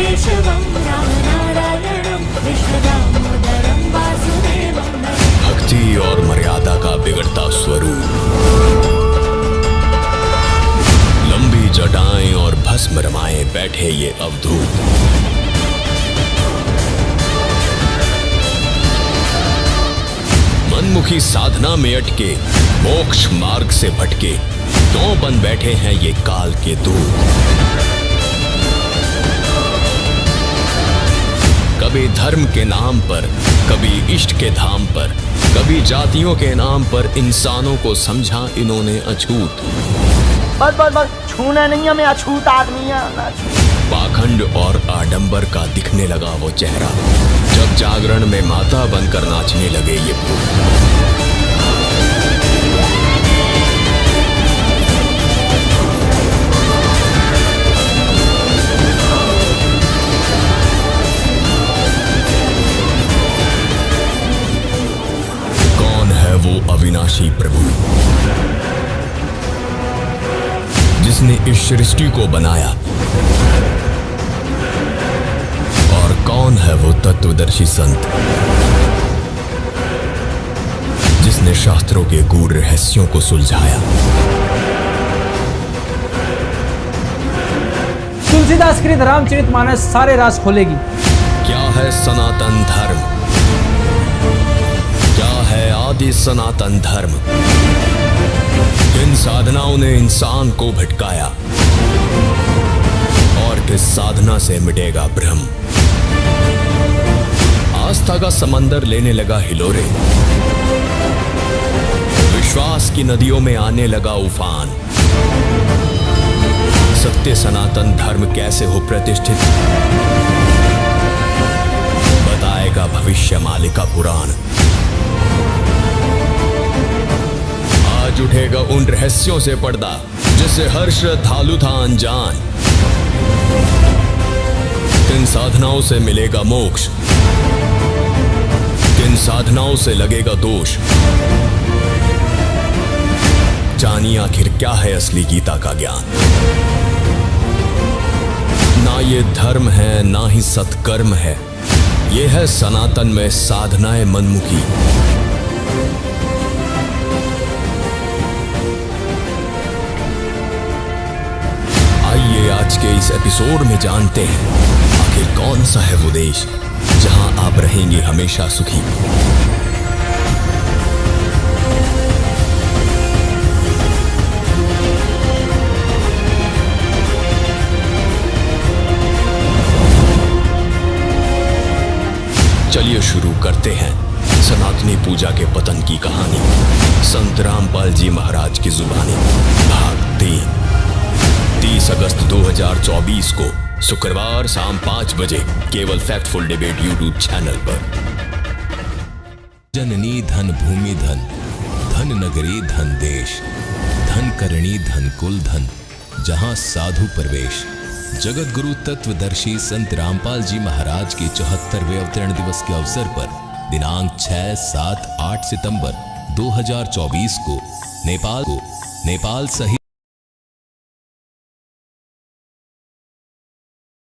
केशवं रामनारायणं कृष्णदामोदरं वासुदेवं। भक्ति और मर्यादा का बिगड़ता स्वरूप, लंबी जटाएं और भस्म रमाए बैठे ये अवधूत, मनमुखी साधना में अटके, मोक्ष मार्ग से भटके क्यों बन बैठे हैं ये काल के दूत। कभी धर्म के नाम पर, कभी इष्ट के धाम पर, कभी जातियों के नाम पर इंसानों को समझा इन्होंने अछूत। बस बस बस, छूना नहीं है, मैं अछूत आदमी है। पाखंड और आडंबर का दिखने लगा वो चेहरा, जब जागरण में माता बनकर नाचने लगे ये भूत। कौन है वो अविनाशी प्रभु जिसने इस सृष्टि को बनाया, और कौन है वो तत्वदर्शी संत जिसने शास्त्रों के गूढ़ रहस्यों को सुलझाया। तुलसीदास कृत रामचरितमानस सारे राज खोलेगी। क्या है सनातन धर्म, क्या है आदि सनातन धर्म, किन साधनाओं ने इंसान को भटकाया, और किस साधना से मिटेगा भ्रम। आस्था का समंदर लेने लगा हिलोरे, विश्वास की नदियों में आने लगा उफान। सत्य सनातन धर्म कैसे हो प्रतिष्ठित, बताएगा भविष्य मालिका पुराण। आज उठेगा उन रहस्यों से पर्दा जिससे हर श्रद्धालु था अनजान। किन साधनाओं से मिलेगा मोक्ष, किन साधनाओं से लगेगा दोष। जानिए आखिर क्या है असली गीता का ज्ञान। ना ये धर्म है ना ही सत्कर्म है, ये है सनातन में साधनाएं मनमुखी। आइए आज के इस एपिसोड में जानते हैं आखिर कौन सा है वो देश जहां आप रहेंगे हमेशा सुखी। चलिए शुरू करते हैं सनातनी पूजा के पतन की कहानी, संत रामपाल जी महाराज की जुबानी। भाग 30 अगस्त 2024 को शुक्रवार शाम 5 बजे केवल फैक्टफुल डिबेट यूट्यूब चैनल पर। जननी धन भूमि धन, धन नगरी धन देश, धन करणी धन कुल धन, जहां साधु प्रवेश। जगत गुरु तत्वदर्शी संत रामपाल जी महाराज के 74वें अवतरण दिवस के अवसर पर दिनांक 6, 7, 8 सितंबर 2024 को नेपाल सहित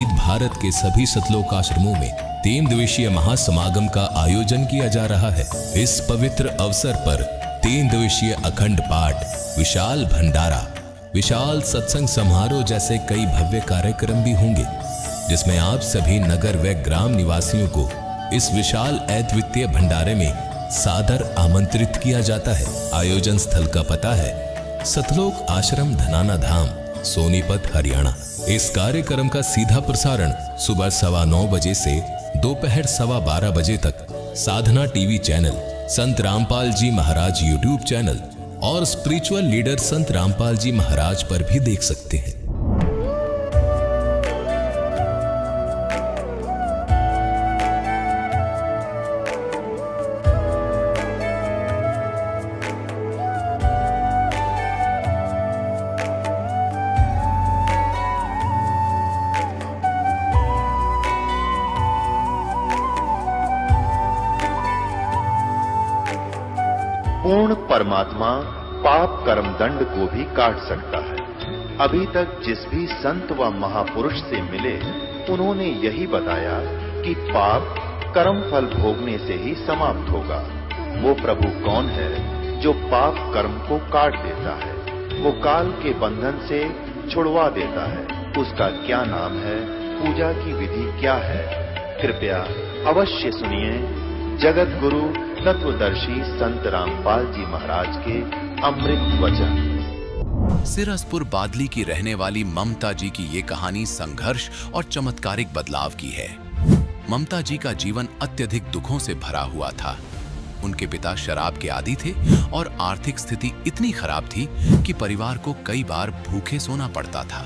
भारत के सभी सतलोक आश्रमों में 3 दिवसीय महासमागम का आयोजन किया जा रहा है। इस पवित्र अवसर पर 3 दिवसीय अखंड पाठ, विशाल भंडारा, विशाल सत्संग समारोह जैसे कई भव्य कार्यक्रम भी होंगे, जिसमें आप सभी नगर व ग्राम निवासियों को इस विशाल अद्वितीय भंडारे में सादर आमंत्रित किया जाता है। आयोजन स्थल का पता है सतलोक आश्रम धनाना धाम, सोनीपत, हरियाणा। इस कार्यक्रम का सीधा प्रसारण सुबह 9:15 बजे से दोपहर 12:15 बजे तक साधना टीवी चैनल, संत रामपाल जी महाराज यूट्यूब चैनल और स्पिरिचुअल लीडर संत रामपाल जी महाराज पर भी देख सकते हैं। पूर्ण परमात्मा पाप कर्म दंड को भी काट सकता है। अभी तक जिस भी संत व महापुरुष से मिले उन्होंने यही बताया कि पाप कर्म फल भोगने से ही समाप्त होगा। वो प्रभु कौन है जो पाप कर्म को काट देता है, वो काल के बंधन से छुड़वा देता है। उसका क्या नाम है, पूजा की विधि क्या है? कृपया अवश्य सुनिए जगत गुरु तत्वदर्शी संत रामपाल जी महाराज के अमृत वचन। सिरसपुर बादली की रहने वाली ममता जी की ये कहानी संघर्ष और चमत्कारिक बदलाव की है। ममता जी का जीवन अत्यधिक दुखों से भरा हुआ था। उनके पिता शराब के आदी थे और आर्थिक स्थिति इतनी खराब थी कि परिवार को कई बार भूखे सोना पड़ता था।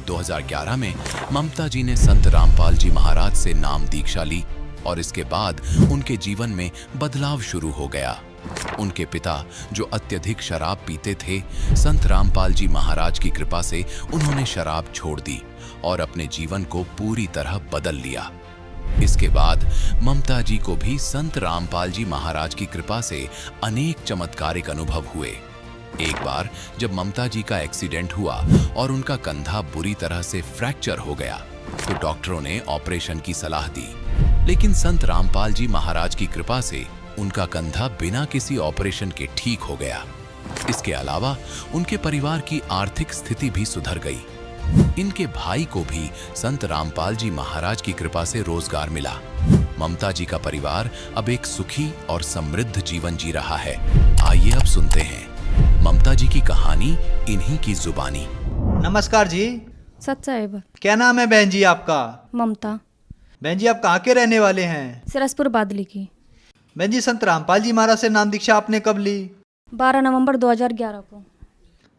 2011 में ममता जी ने संत रामपाल जी महाराज से नाम दीक्षा ली और इसके बाद उनके जीवन में बदलाव शुरू हो गया। उनके पिता जो अत्यधिक शराब पीते थे, संत रामपाल जी महाराज की कृपा से उन्होंने शराब छोड़ दी और अपने जीवन को पूरी तरह बदल लिया। इसके बाद ममता जी को भी संत रामपाल जी महाराज की कृपा से अनेक चमत्कारिक अनुभव हुए। एक बार जब ममता जी का एक्सीडेंट हुआ और उनका कंधा बुरी तरह से फ्रैक्चर हो गया तो डॉक्टरों ने ऑपरेशन की सलाह दी, लेकिन संत रामपाल जी महाराज की कृपा से उनका कंधा बिना किसी ऑपरेशन के ठीक हो गया। इसके अलावा उनके परिवार की आर्थिक स्थिति भी सुधर गई। इनके भाई को भी संत रामपाल जी महाराज की कृपा से रोजगार मिला। ममता जी का परिवार अब एक सुखी और समृद्ध जीवन जी रहा है। आइए अब सुनते हैं ममता जी की कहानी इन्हीं की जुबानी। नमस्कार जी। सच साहिब। क्या नाम है बहन जी आपका? ममता। बहन जी आप कहाँ के रहने वाले हैं? सिरसपुर बादली की। बहन जी संत रामपाल जी महाराज से नाम दीक्षा आपने कब ली? 12 नवंबर 2011 को।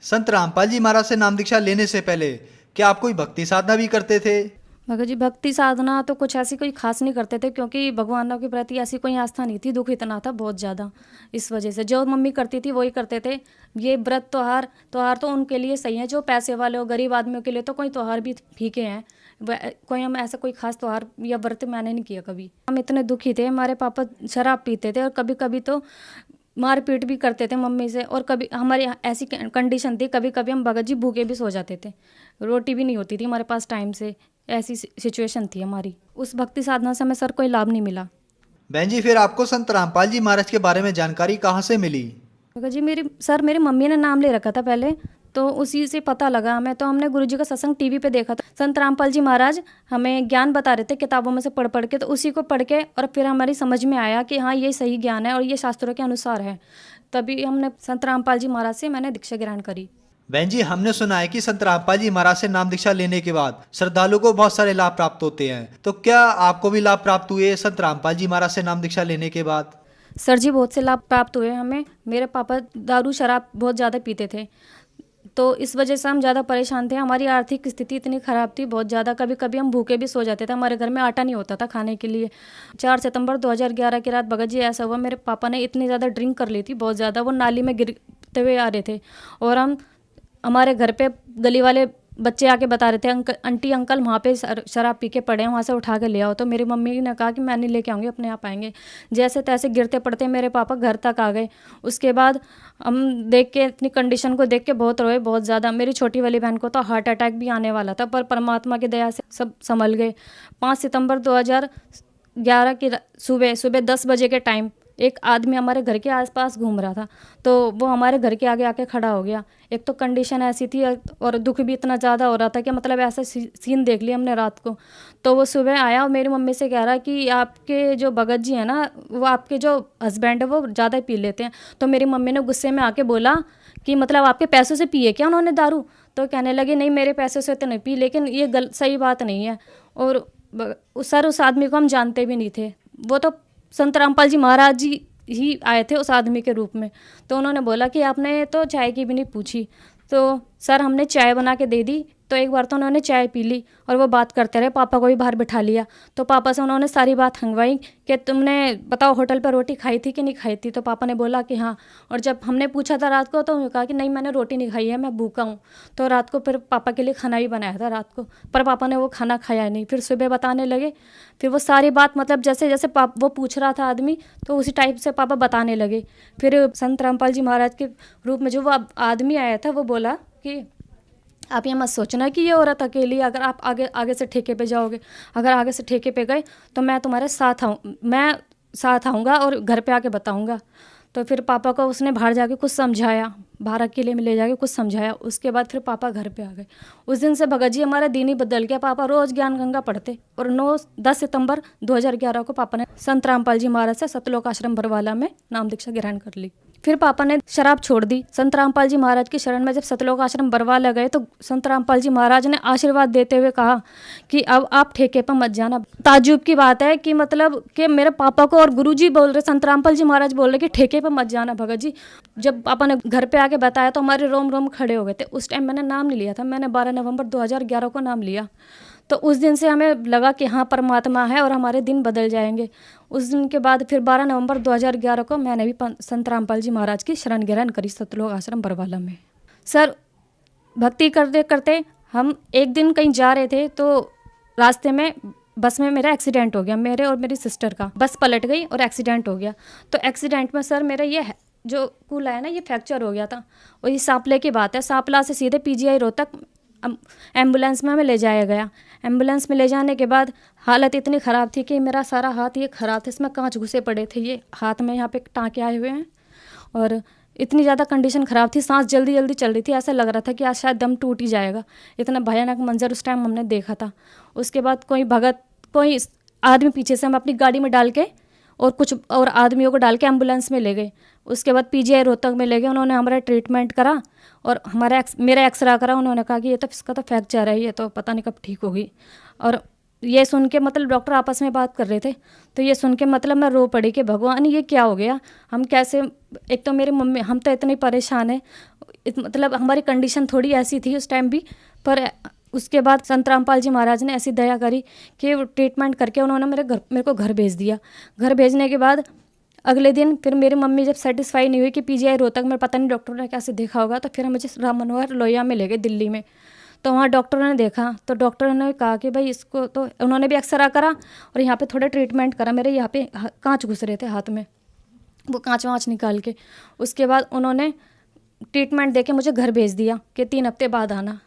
संत रामपाल जी महाराज से नाम दीक्षा लेने से पहले क्या आप कोई भक्ति साधना भी करते थे? भगत जी भक्ति साधना तो कुछ ऐसी कोई खास नहीं करते थे, क्योंकि भगवानों के प्रति ऐसी कोई आस्था नहीं थी। दुख इतना था बहुत ज़्यादा, इस वजह से जो मम्मी करती थी वही करते थे। ये व्रत त्योहार तो उनके लिए सही है, जो पैसे वाले हो गरीब आदमियों के लिए तो कोई त्योहार भी फीके हैं। कोई हम ऐसा कोई खास त्योहार या व्रत मैंने नहीं किया कभी। हम इतने दुखी थे, हमारे पापा शराब पीते थे और कभी कभी तो मारपीट भी करते थे मम्मी से, और कभी हमारी ऐसी कंडीशन थी कभी कभी हम भगत जी भूखे भी सो जाते थे, रोटी भी नहीं होती थी हमारे पास टाइम से। ऐसी सिचुएशन थी हमारी। उस भक्ति साधना से हमें सर कोई लाभ नहीं मिला। बहन जी फिर आपको संत रामपाल जी महाराज के बारे में जानकारी कहाँ से मिली? भगत जी मेरी मम्मी ने नाम ले रखा था पहले, तो उसी से पता लगा हमें। तो हमने गुरुजी का सत्संग टीवी पे देखा था। संत रामपाल जी महाराज हमें ज्ञान बता रहे थे किताबों में से पढ़ पढ़ के, तो उसी को पढ़ के और फिर हमारी समझ में आया कि हाँ ये सही ज्ञान है और ये शास्त्रों के अनुसार है। तभी हमने संत रामपाल जी महाराज से मैंने दीक्षा ग्रहण करी। बहन जी हमने सुना है कि संत रामपाल जी महाराज से नाम दीक्षा लेने के बाद श्रद्धालु को बहुत सारे लाभ प्राप्त होते हैं, तो क्या आपको भी लाभ प्राप्त हुए संत रामपाल जी महाराज से नाम दीक्षा लेने के बाद? सर जी बहुत से लाभ प्राप्त हुए हमें। मेरे पापा दारू शराब बहुत ज़्यादा पीते थे, तो इस वजह से हम ज़्यादा परेशान थे। हमारी आर्थिक स्थिति इतनी ख़राब थी बहुत ज़्यादा, कभी कभी हम भूखे भी सो जाते थे। हमारे घर में आटा नहीं होता था खाने के लिए। 4 सितंबर 2011 की रात भगत जी ऐसा हुआ, मेरे पापा ने इतनी ज़्यादा ड्रिंक कर ली थी बहुत ज़्यादा, वो नाली में गिरते हुए आ रहे थे और हमारे घर पे गली वाले बच्चे आके बता रहे थे आंटी अंकल वहाँ पे शराब पी के पड़े हैं, वहाँ से उठा के ले आओ। तो मेरी मम्मी ने कहा कि मैं नहीं लेके आऊँगी, अपने आप आएंगे। जैसे तैसे गिरते पड़ते मेरे पापा घर तक आ गए। उसके बाद हम देख के अपनी कंडीशन को देख के बहुत रोए बहुत ज़्यादा। मेरी छोटी वाली बहन को तो हार्ट अटैक भी आने वाला था, पर परमात्मा की दया से सब संभल गए। 5 सितंबर 2011 की सुबह 10 बजे के टाइम एक आदमी हमारे घर के आसपास घूम रहा था, तो वो हमारे घर के आगे आके खड़ा हो गया। एक तो कंडीशन ऐसी थी और दुख भी इतना ज़्यादा हो रहा था कि मतलब ऐसा सीन देख लिया हमने रात को। तो वो सुबह आया और मेरी मम्मी से कह रहा कि आपके जो भगत जी हैं ना, वो आपके जो हस्बैंड है वो ज़्यादा पी लेते हैं। तो मेरी मम्मी ने गुस्से में आके बोला कि मतलब आपके पैसों से पिए क्या उन्होंने दारू? तो कहने लगे नहीं मेरे पैसों से तो नहीं पी, लेकिन ये सही बात नहीं है। और सर उस आदमी को हम जानते भी नहीं थे, वो तो संत रामपाल जी महाराज जी ही आए थे उस आदमी के रूप में। तो उन्होंने बोला कि आपने तो चाय की भी नहीं पूछी। तो सर हमने चाय बना के दे दी, तो एक बार तो उन्होंने चाय पी ली और वो बात करते रहे। पापा को भी बाहर बिठा लिया, तो पापा से उन्होंने सारी बात हंगवाई कि तुमने बताओ होटल पर रोटी खाई थी कि नहीं खाई थी? तो पापा ने बोला कि हाँ। और जब हमने पूछा था रात को, तो उन्होंने कहा कि नहीं मैंने रोटी नहीं खाई है, मैं भूखा हूँ। तो रात को फिर पापा के लिए खाना भी बनाया था रात को, पर पापा ने वो खाना खाया नहीं। फिर सुबह बताने लगे, फिर वो सारी बात मतलब जैसे जैसे वो पूछ रहा था आदमी, तो उसी टाइप से पापा बताने लगे। फिर संत रामपाल जी महाराज के रूप में जो वो आदमी आया था वो बोला कि आप ये मत सोचना कि ये औरत अकेली, अगर आप आगे आगे से ठेके पे जाओगे, अगर आगे से ठेके पे गए तो मैं तुम्हारे साथ आऊँगा और घर पे आके बताऊँगा। तो फिर पापा को उसने बाहर जाके कुछ समझाया, बाहर अकेले में ले जाके कुछ समझाया। उसके बाद फिर पापा घर पे आ गए। उस दिन से भगत जी हमारा दिन ही बदल गया। पापा रोज़ ज्ञान गंगा पढ़ते और 10 सितंबर 2011 को पापा ने संत रामपाल जी महाराज से सतलोक आश्रम बरवाला में नाम दीक्षा ग्रहण कर ली। फिर पापा ने शराब छोड़ दी। संत रामपाल जी महाराज की शरण में जब सतलोक आश्रम बरवाला गए तो संत रामपाल जी महाराज ने आशीर्वाद देते हुए कहा कि अब आप ठेके पर मत जाना। ताज्जुब की बात है कि मतलब कि मेरे पापा को और गुरुजी बोल रहे, संत रामपाल जी महाराज बोल रहे कि ठेके पर मत जाना भगत जी। जब पापा ने घर पे आके बताया तो हमारे रोम रोम खड़े हो गए थे। उस टाइम मैंने नाम नहीं लिया था, मैंने 12 नवंबर 2011 को नाम लिया। तो उस दिन से हमें लगा कि हाँ परमात्मा है और हमारे दिन बदल जाएंगे। उस दिन के बाद फिर 12 नवंबर 2011 को मैंने भी संत रामपाल जी महाराज की शरण ग्रहण करी सतलोक आश्रम बरवाला में। सर भक्ति करते करते हम एक दिन कहीं जा रहे थे तो रास्ते में बस में मेरा एक्सीडेंट हो गया, मेरे और मेरी सिस्टर का। बस पलट गई और एक्सीडेंट हो गया। तो एक्सीडेंट में सर मेरा ये जो कूल्हा है ना ये फ्रैक्चर हो गया था। और ये सांपले की बात है, सांपला से सीधे पीजीआई रोहतक एम्बुलेंस में हमें ले जाया गया। एम्बुलेंस में ले जाने के बाद हालत इतनी ख़राब थी कि मेरा सारा हाथ ये ख़राब था, इसमें कांच घुसे पड़े थे। ये हाथ में यहाँ पे टाँके आए हुए हैं और इतनी ज़्यादा कंडीशन ख़राब थी, सांस जल्दी जल्दी चल रही थी। ऐसा लग रहा था कि आज शायद दम टूट ही जाएगा। इतना भयानक मंजर उस टाइम हमने देखा था। उसके बाद कोई आदमी पीछे से हम अपनी गाड़ी में डाल के और कुछ और आदमियों को डाल के एम्बुलेंस में ले गए। उसके बाद पीजीआई रोहतक में ले गए। उन्होंने हमारा ट्रीटमेंट करा और मेरा एक्सरा करा। उन्होंने कहा कि ये तो इसका तो फ्रैक्चर है, ये तो पता नहीं कब ठीक होगी। और ये सुन के मतलब डॉक्टर आपस में बात कर रहे थे तो ये सुन के मतलब मैं रो पड़ी कि भगवान ये क्या हो गया, हम कैसे। एक तो मेरी मम्मी, हम तो इतने परेशान हैं, मतलब हमारी कंडीशन थोड़ी ऐसी थी उस टाइम भी। पर उसके बाद संत रामपाल जी महाराज ने ऐसी दया करी कि ट्रीटमेंट करके उन्होंने मेरे को घर भेज दिया। घर भेजने के बाद अगले दिन फिर मेरी मम्मी जब सेटिस्फाई नहीं हुई कि पीजीआई रोहतक में पता नहीं डॉक्टर ने कैसे देखा होगा, तो फिर मुझे राम मनोहर लोहिया में ले गए दिल्ली में। तो वहाँ डॉक्टरों ने देखा तो डॉक्टर ने कहा कि भाई इसको, तो उन्होंने भी एक्सरा करा और यहाँ पे थोड़ा ट्रीटमेंट करा। मेरे यहाँ पे कांच घुस रहे थे हाथ में, वो कांच वाँच निकाल के उसके बाद उन्होंने ट्रीटमेंट दे के मुझे घर भेज दिया कि 3 हफ्ते बाद आना।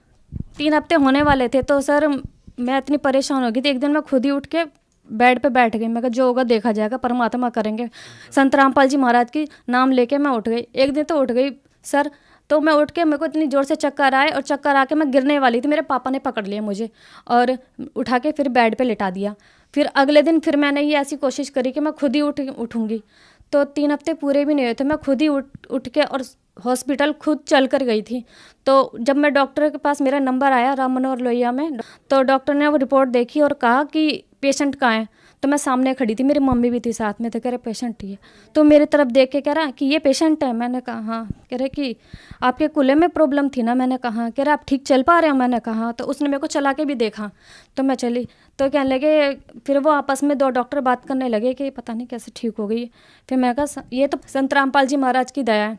3 हफ्ते होने वाले थे तो सर मैं इतनी परेशान हो गई थी। एक दिन मैं खुद ही उठ के बेड पे बैठ गई। मैं कहा जो होगा देखा जाएगा, परमात्मा करेंगे। संत रामपाल जी महाराज की नाम लेके मैं उठ गई। एक दिन तो उठ गई सर, तो मैं उठ के मेरे को इतनी ज़ोर से चक्कर आए और चक्कर आके मैं गिरने वाली थी। मेरे पापा ने पकड़ लिया मुझे और उठा के फिर बेड पे लिटा दिया। फिर अगले दिन फिर मैंने ये ऐसी कोशिश करी कि मैं खुद ही उठूँगी। तो 3 हफ्ते पूरे भी नहीं हुए थे, मैं खुद ही उठ के और हॉस्पिटल खुद चल कर गई थी। तो जब मैं डॉक्टर के पास, मेरा नंबर आया राम मनोहर लोहिया में, तो डॉक्टर ने वो रिपोर्ट देखी और कहा कि पेशेंट कहाँ है। तो मैं सामने खड़ी थी, मेरी मम्मी भी थी साथ में, तो कह रहे पेशेंट ही है। तो मेरी तरफ देख के कह रहा कि ये पेशेंट है। मैंने कहा हाँ। कह रहे कि आपके कूल्हे में प्रॉब्लम थी ना। मैंने कहा। कह रहे आप ठीक चल पा रहे हो। मैंने कहा। तो उसने मेरे को चला के भी देखा तो मैं चली। तो कहने लगे, फिर वो आपस में 2 डॉक्टर बात करने लगे कि पता नहीं कैसे ठीक हो गई। फिर मैं कहा ये तो संत रामपाल जी महाराज की दया है।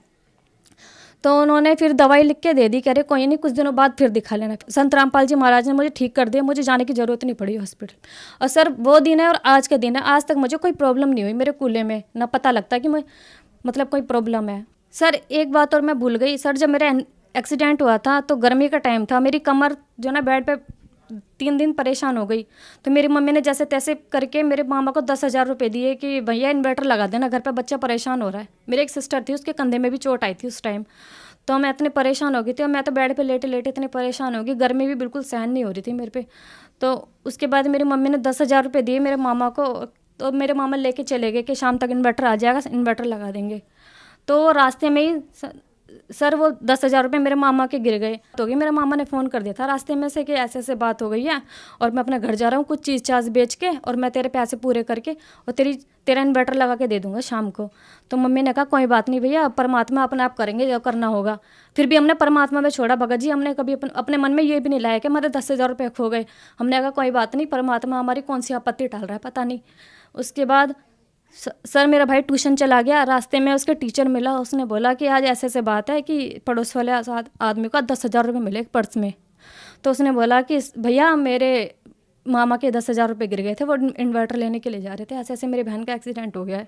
तो उन्होंने फिर दवाई लिख के दे दी। कह रहे कोई नहीं, कुछ दिनों बाद फिर दिखा लेना। संत रामपाल जी महाराज ने मुझे ठीक कर दिया, मुझे जाने की ज़रूरत नहीं पड़ी हॉस्पिटल। और सर वो दिन है और आज का दिन है, आज तक मुझे कोई प्रॉब्लम नहीं हुई मेरे कूल्हे में, ना पता लगता कि मैं मतलब कोई प्रॉब्लम है। सर एक बात और मैं भूल गई सर, जब मेरा एक्सीडेंट हुआ था तो गर्मी का टाइम था। मेरी कमर जो ना बेड पे 3 दिन परेशान हो गई। तो मेरी मम्मी ने जैसे तैसे करके मेरे मामा को 10,000 रुपये दिए कि भैया इन्वर्टर लगा देना, घर पे बच्चा परेशान हो रहा है। मेरी एक सिस्टर थी, उसके कंधे में भी चोट आई थी उस टाइम। तो मैं इतने परेशान हो गई थी और मैं तो बेड पे लेटे लेटे इतनी परेशान हो गई, गर्मी भी बिल्कुल सहन नहीं हो रही थी मेरे पे। तो उसके बाद मेरी मम्मी ने 10,000 रुपये दिए मेरे मामा को। तो मेरे मामा लेके चले गए कि शाम तक इन्वर्टर आ जाएगा, इन्वर्टर लगा देंगे। तो रास्ते में ही सर वो 10,000 रुपये मेरे मामा के गिर गए। तो मेरे मामा ने फ़ोन कर दिया था रास्ते में से कि ऐसे ऐसे बात हो गई है और मैं अपने घर जा रहा हूँ, कुछ चीज़ चाज बेच के और मैं तेरे पैसे पूरे करके और तेरा इन्वर्टर लगा के दे दूँगा शाम को। तो मम्मी ने कहा कोई बात नहीं भैया, परमात्मा अपने आप करेंगे जो करना होगा। फिर भी हमने परमात्मा में छोड़ा भगत जी। हमने कभी अपने मन में ये भी नहीं लाया कि मेरे 10,000 रुपये खो गए। हमने कहा कोई बात नहीं, परमात्मा हमारी कौन सी आपत्ति टाल रहा है पता नहीं। उसके बाद सर मेरा भाई ट्यूशन चला गया, रास्ते में उसके टीचर मिला। उसने बोला कि आज ऐसे ऐसे बात है कि पड़ोस वाले आदमी को 10,000 रुपये मिले पर्स में। तो उसने बोला कि भैया मेरे मामा के 10,000 रुपये गिर गए थे, वो इन्वर्टर लेने के लिए जा रहे थे, ऐसे ऐसे मेरी बहन का एक्सीडेंट हो गया है।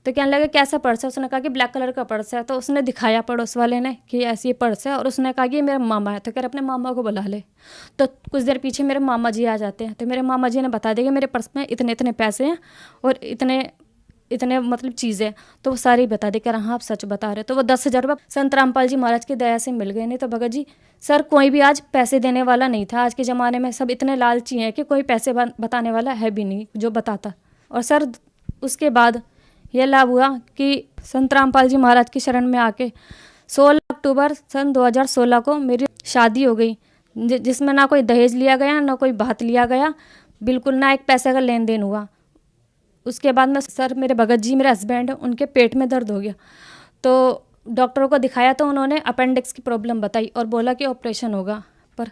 तो कहने लगे कैसा पर्स है, उसने कहा कि ब्लैक कलर का पर्स है। तो उसने दिखाया पड़ोस वाले ने कि ऐसी ये पर्स है, और उसने कहा कि ये मेरा मामा है। तो कह रहे अपने मामा को बुला ले। तो कुछ देर पीछे मेरे मामा जी आ जाते हैं। तो मेरे मामा जी ने बता दिया कि मेरे पर्स में इतने इतने पैसे हैं और इतने इतने मतलब चीज़ें। तो वो सारी बता दी, कह रहा हाँ आप सच बता रहे। तो वो 10,000 रुपये संत रामपाल जी महाराज की दया से मिल गए। नहीं तो भगत जी सर कोई भी आज पैसे देने वाला नहीं था। आज के ज़माने में सब इतने लालची हैं कि कोई पैसे बताने वाला है भी नहीं जो बताता। और सर उसके बाद यह लाभ हुआ कि संत रामपाल जी महाराज की शरण में आके 16 अक्टूबर सन 2016 को मेरी शादी हो गई, जिसमें ना कोई दहेज लिया गया, ना कोई बात लिया गया, बिल्कुल ना एक पैसे का लेन देन हुआ। उसके बाद में सर मेरे भगत जी मेरे हस्बैंड उनके पेट में दर्द हो गया। तो डॉक्टरों को दिखाया तो उन्होंने अपेंडिक्स की प्रॉब्लम बताई और बोला कि ऑपरेशन होगा। पर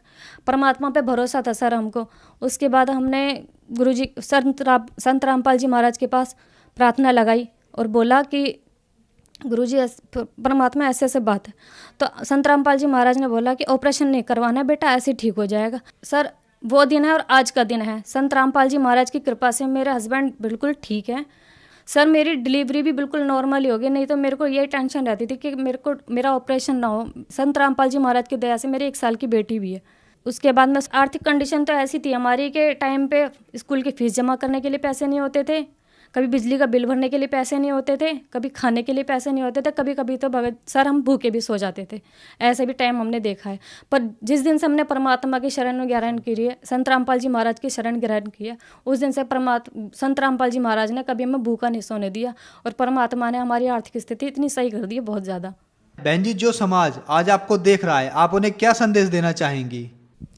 परमात्मा पे भरोसा था सर हमको। उसके बाद हमने गुरुजी संत रामपाल जी महाराज के पास प्रार्थना लगाई और बोला कि गुरुजी परमात्मा ऐसे ऐसे बात है। तो संत रामपाल जी महाराज ने बोला कि ऑपरेशन नहीं करवाना बेटा, ऐसे ही ठीक हो जाएगा। सर वो दिन है और आज का दिन है। संत रामपाल जी महाराज की कृपा से मेरे हस्बैंड बिल्कुल ठीक है। सर मेरी डिलीवरी भी बिल्कुल नॉर्मल ही हो गई, नहीं तो मेरे को ये टेंशन रहती थी कि मेरा ऑपरेशन ना हो। संत रामपाल जी महाराज की दया से मेरी 1 साल की बेटी भी है। उसके बाद में आर्थिक कंडीशन तो ऐसी थी हमारी कि टाइम पे स्कूल की फ़ीस जमा करने के लिए पैसे नहीं होते थे, कभी बिजली का बिल भरने के लिए पैसे नहीं होते थे, कभी खाने के लिए पैसे नहीं होते थे, कभी कभी तो भगत सर हम भूखे भी सो जाते थे। ऐसे भी टाइम हमने देखा है। पर जिस दिन से हमने परमात्मा की शरण ग्रहण की है, संत रामपाल जी महाराज की शरण ग्रहण की है, उस दिन से संत रामपाल जी महाराज ने कभी हमें भूखा नहीं सोने दिया और परमात्मा ने हमारी आर्थिक स्थिति इतनी सही कर दी है बहुत ज़्यादा। बहन जी जो समाज आज आपको देख रहा है, आप उन्हें क्या संदेश देना चाहेंगी?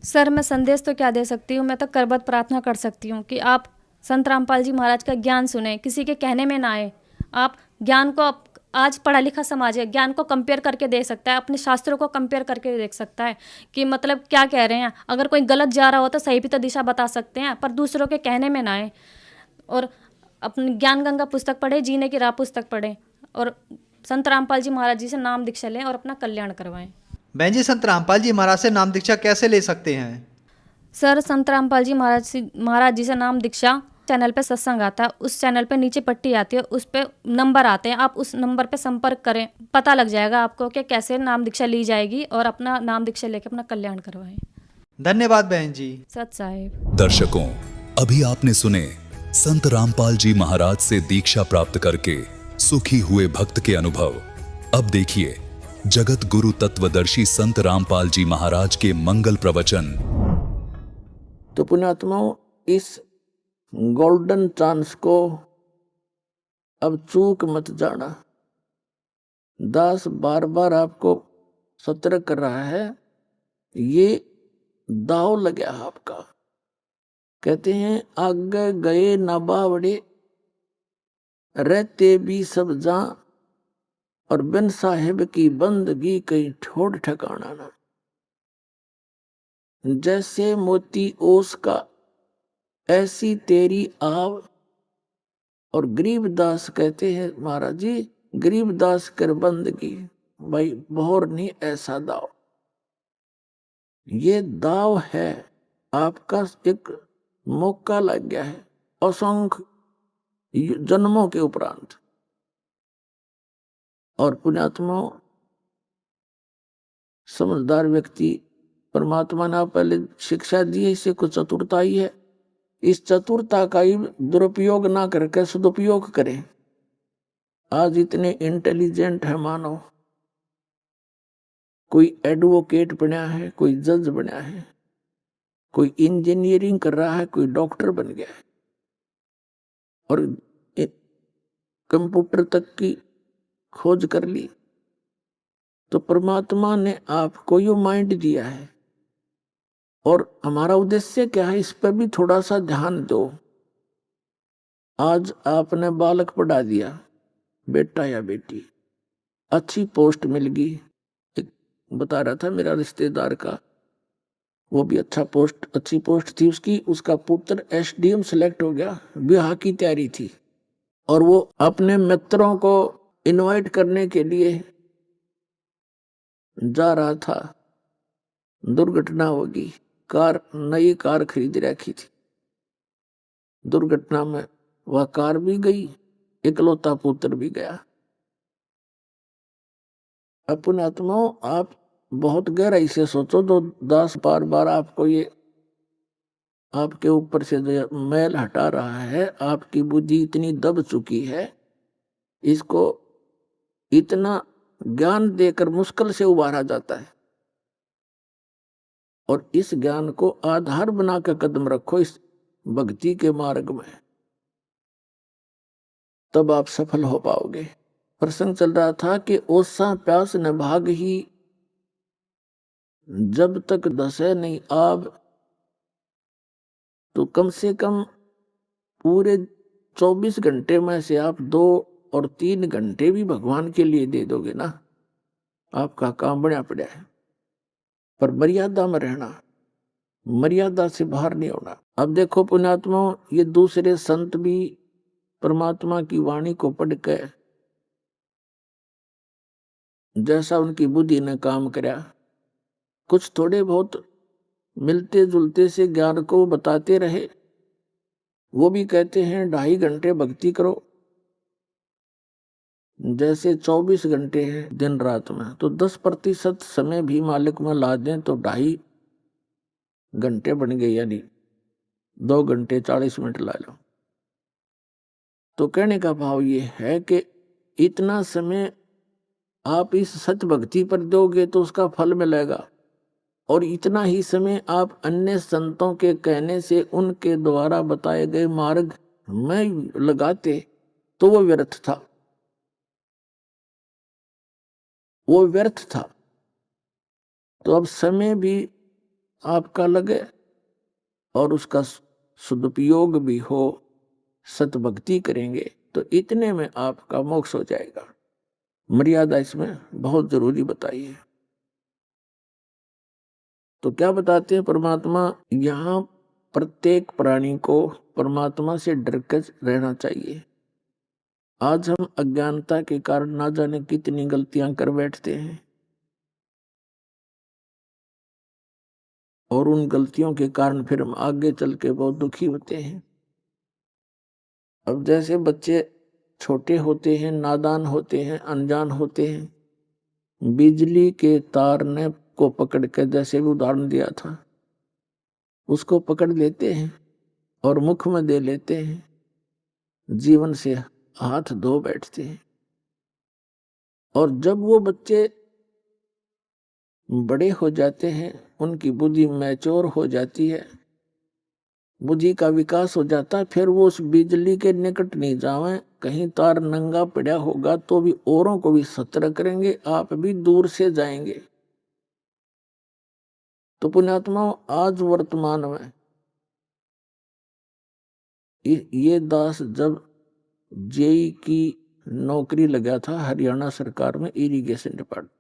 सर मैं संदेश तो क्या दे सकती हूँ, मैं तो करबद्ध प्रार्थना कर सकती हूँ कि आप संत रामपाल जी महाराज का ज्ञान सुने, किसी के कहने में ना आए। आप ज्ञान को, आज पढ़ा लिखा समाज है, ज्ञान को कंपेयर करके देख सकता है, अपने शास्त्रों को कंपेयर करके देख सकता है कि मतलब क्या कह रहे हैं। अगर कोई गलत जा रहा हो तो सही भी तो दिशा बता सकते हैं, पर दूसरों के कहने में ना आए। और अपनी ज्ञान गंगा पुस्तक पढ़े, जीने की राह पुस्तक पढ़े और संत रामपाल जी महाराज जी से नाम दीक्षा लें और अपना कल्याण करवाएं। बहन जी संत रामपाल जी महाराज से नाम दीक्षा कैसे ले सकते हैं? सर संत रामपाल जी महाराज जी से नाम दीक्षा चैनल पे सत्संग आता है, उस चैनल पे नीचे पट्टी आती है, उस पे नंबर आते हैं, आप उस नंबर पे संपर्क करें, पता लग जाएगा आपको कि कैसे नाम दीक्षा ली जाएगी और अपना नाम दीक्षा लेकर अपना कल्याण करवाएं। धन्यवाद बहन जी। सत साहिब। दर्शकों, अभी आपने सुने संत रामपाल जी महाराज से दीक्षा प्राप्त करके सुखी हुए भक्त के अनुभव। अब देखिए जगत गुरु तत्वदर्शी संत रामपाल जी महाराज के मंगल प्रवचन। तो पुण्यात्माओं, इस गोल्डन चांस को अब चूक मत जाना। दास बार बार आपको सतर्क कर रहा है, ये दाव लगा आपका। कहते हैं आगे गए ना बावड़े, रहते भी सब जा, और बिन साहिब की बंदगी कहीं ठोड़ ठिकाना ना। जैसे मोती ओस का ऐसी तेरी आव। और गरीबदास कहते हैं महाराज जी, गरीबदास कर बंदगी भाई बोहर नहीं ऐसा दाव। ये दाव है आपका, एक मौका लग गया है असंख्य जन्मों के उपरांत। और पुण्यात्मा समझदार व्यक्ति, परमात्मा ने पहले शिक्षा दी है, इसे कुछ चतुरता ही है, इस चतुरता का ही दुरुपयोग ना करके सदुपयोग करें। आज इतने इंटेलिजेंट है मानव, कोई एडवोकेट बना है, कोई जज बना है, कोई इंजीनियरिंग कर रहा है, कोई डॉक्टर बन गया है, और कंप्यूटर तक की खोज कर ली। तो परमात्मा ने आपको ये माइंड दिया है, और हमारा उद्देश्य क्या है, इस पर भी थोड़ा सा ध्यान दो। आज आपने बालक पढ़ा दिया, बेटा या बेटी, अच्छी पोस्ट मिल गई। एक बता रहा था मेरा रिश्तेदार का, वो भी अच्छी पोस्ट थी उसकी, उसका पुत्र एसडीएम सेलेक्ट हो गया, ब्याह की तैयारी थी, और वो अपने मित्रों को इनवाइट करने के लिए जा रहा था, दुर्घटना होगी। नई कार खरीद रखी थी, दुर्घटना में वह कार भी गई, इकलौता पुत्र भी गया। अपने आत्माओं, आप बहुत गहराई से सोचो। तो दास बार बार आपको ये आपके ऊपर से जो मैल हटा रहा है, आपकी बुद्धि इतनी दब चुकी है, इसको इतना ज्ञान देकर मुश्किल से उबारा जाता है। और इस ज्ञान को आधार बना कर कदम रखो इस भक्ति के मार्ग में, तब आप सफल हो पाओगे। प्रसंग चल रहा था कि ओसा प्यास न भाग ही, जब तक दसे नहीं आब। तो कम से कम पूरे 24 घंटे में से आप 2 और 3 घंटे भी भगवान के लिए दे दोगे ना, आपका काम बना पड़ा है। पर मर्यादा में रहना, मर्यादा से बाहर नहीं होना। अब देखो पुण्यात्माओं, ये दूसरे संत भी परमात्मा की वाणी को पढ़कर जैसा उनकी बुद्धि ने काम कराया, कुछ थोड़े बहुत मिलते जुलते से ज्ञान को बताते रहे। वो भी कहते हैं 2.5 घंटे भक्ति करो, जैसे 24 घंटे हैं दिन रात में, तो 10% समय भी मालिक में ला दें तो 2.5 घंटे बन गए, यानी 2 घंटे 40 मिनट ला लो। तो कहने का भाव ये है कि इतना समय आप इस सत्य भक्ति पर दोगे तो उसका फल मिलेगा, और इतना ही समय आप अन्य संतों के कहने से उनके द्वारा बताए गए मार्ग में लगाते तो वो व्यर्थ था, वो व्यर्थ था। तो अब समय भी आपका लगे और उसका सदुपयोग भी हो, सतभक्ति करेंगे तो इतने में आपका मोक्ष हो जाएगा। मर्यादा इसमें बहुत जरूरी बताई है। तो क्या बताते हैं परमात्मा, यहाँ प्रत्येक प्राणी को परमात्मा से डरकर रहना चाहिए। आज हम अज्ञानता के कारण ना जाने कितनी गलतियां कर बैठते हैं, और उन गलतियों के कारण फिर हम आगे चल के बहुत दुखी होते हैं। अब जैसे बच्चे छोटे होते हैं, नादान होते हैं, अनजान होते हैं, बिजली के तार ने को पकड़ के, जैसे भी उदाहरण दिया था, उसको पकड़ लेते हैं और मुख में दे लेते हैं, जीवन से हाथ धो बैठते हैं। और जब वो बच्चे बड़े हो जाते हैं, उनकी बुद्धि मैच्योर हो जाती है, बुद्धि का विकास हो जाता है, फिर वो उस बिजली के निकट नहीं जावे। कहीं तार नंगा पड़ा होगा तो भी औरों को भी सतर्क करेंगे, आप भी दूर से जाएंगे। तो पुण्यात्माओं, आज वर्तमान में ये दास जब जेई की नौकरी लगा था हरियाणा सरकार में, इरिगेशन डिपार्टमेंट,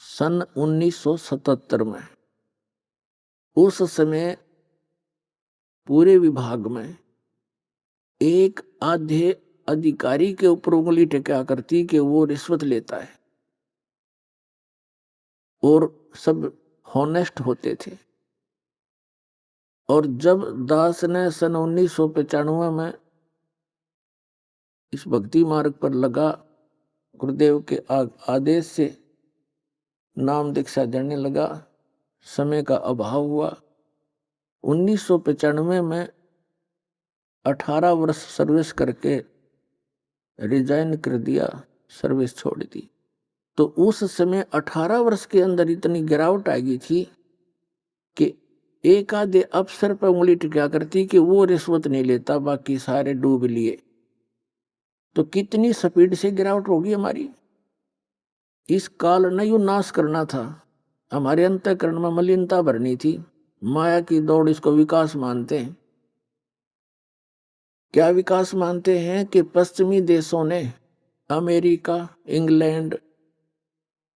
सन 1977 में, उस समय पूरे विभाग में एक आधे अधिकारी के ऊपर उंगली टेका करती कि वो रिश्वत लेता है, और सब हॉनेस्ट होते थे। और जब दास ने सन 1995 में इस भक्ति मार्ग पर लगा, गुरुदेव के आदेश से नाम दीक्षा देने लगा, समय का अभाव हुआ। 1995 में 18 वर्ष सर्विस करके रिजाइन कर दिया, सर्विस छोड़ दी। तो उस समय 18 वर्ष के अंदर इतनी गिरावट आ गई थी कि एक आधे अफसर पर उंगली टिका करती कि वो रिश्वत नहीं लेता, बाकी सारे डूब लिए। तो कितनी स्पीड से गिरावट होगी हमारी। इस काल ने यू नाश करना था, हमारे अंतःकरण में मलिनता भरनी थी, माया की दौड़, इसको विकास मानते हैं। क्या विकास मानते हैं कि पश्चिमी देशों ने, अमेरिका, इंग्लैंड,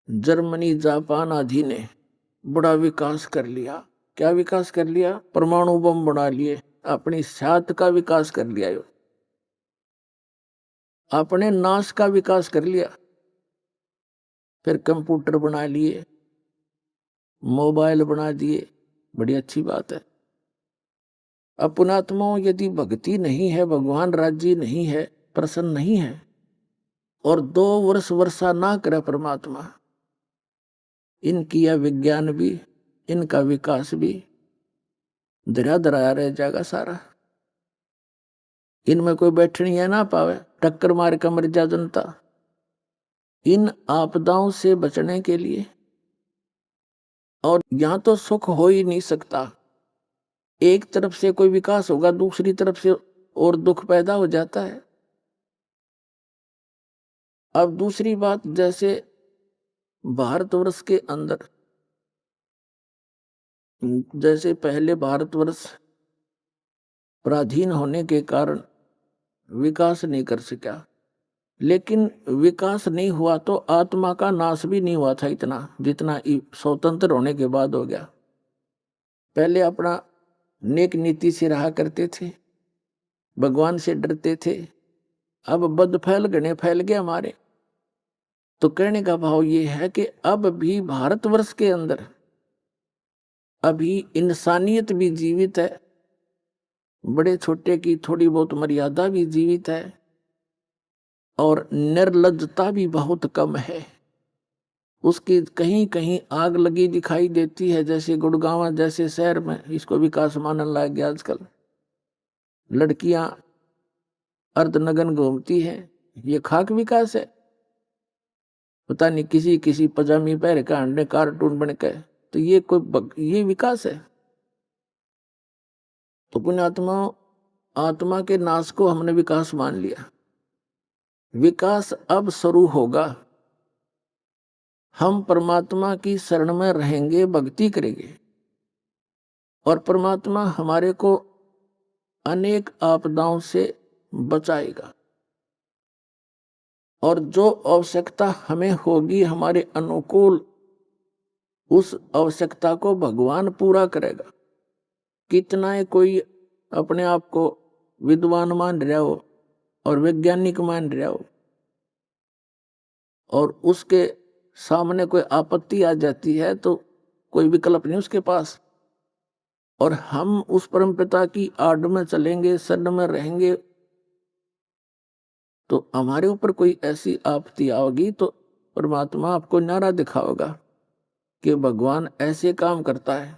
जर्मनी, जापान आदि ने बड़ा विकास कर लिया। क्या विकास कर लिया? परमाणु बम बना लिए, अपनी सात का विकास कर लिया, अपने नाश का विकास कर लिया। फिर कंप्यूटर बना लिए, मोबाइल बना दिए, बड़ी अच्छी बात है। अब पुणात्माओं, यदि भक्ति नहीं है, भगवान राज्य नहीं है, प्रसन्न नहीं है, और 2 वर्ष वर्षा ना करे परमात्मा, इनकी यह विज्ञान भी, इनका विकास भी धरा धराया रह जाएगा सारा। इनमें कोई बैठनी है ना पावे, टक्कर मार कर मर जा जनता। इन आपदाओं से बचने के लिए, और यहां तो सुख हो ही नहीं सकता। एक तरफ से कोई विकास होगा, दूसरी तरफ से और दुख पैदा हो जाता है। अब दूसरी बात, जैसे भारतवर्ष के अंदर, जैसे पहले भारतवर्ष पराधीन होने के कारण विकास नहीं कर सका, लेकिन विकास नहीं हुआ तो आत्मा का नाश भी नहीं हुआ था इतना जितना स्वतंत्र होने के बाद हो गया। पहले अपना नेक नीति से रहा करते थे, भगवान से डरते थे। अब बद फैल गणे फैल गए हमारे। तो कहने का भाव ये है कि अब भी भारतवर्ष के अंदर अभी इंसानियत भी जीवित है, बड़े छोटे की थोड़ी बहुत मर्यादा भी जीवित है, और निर्लज्जता भी बहुत कम है। उसकी कहीं कहीं आग लगी दिखाई देती है, जैसे गुड़गांव जैसे शहर में इसको विकास मानने लग गया आजकल। लड़कियां अर्धनग्न घूमती हैं, ये खाक विकास है? पता नहीं किसी किसी पजामी पहन के अंडे कार्टून बन के, तो ये विकास है? तो पुण्यात्मा, आत्मा के नाश को हमने विकास मान लिया। विकास अब शुरू होगा। हम परमात्मा की शरण में रहेंगे, भक्ति करेंगे, और परमात्मा हमारे को अनेक आपदाओं से बचाएगा। और जो आवश्यकता हमें होगी हमारे अनुकूल, उस आवश्यकता को भगवान पूरा करेगा। कितना है कोई अपने आप को विद्वान मान रहा हो और वैज्ञानिक मान रहा हो, और उसके सामने कोई आपत्ति आ जाती है तो कोई विकल्प नहीं उसके पास, और हम उस परमपिता की आड़ में चलेंगे, शरण में रहेंगे, तो हमारे ऊपर कोई ऐसी आपत्ति आओगी तो परमात्मा आपको नारा दिखाओगा कि भगवान ऐसे काम करता है।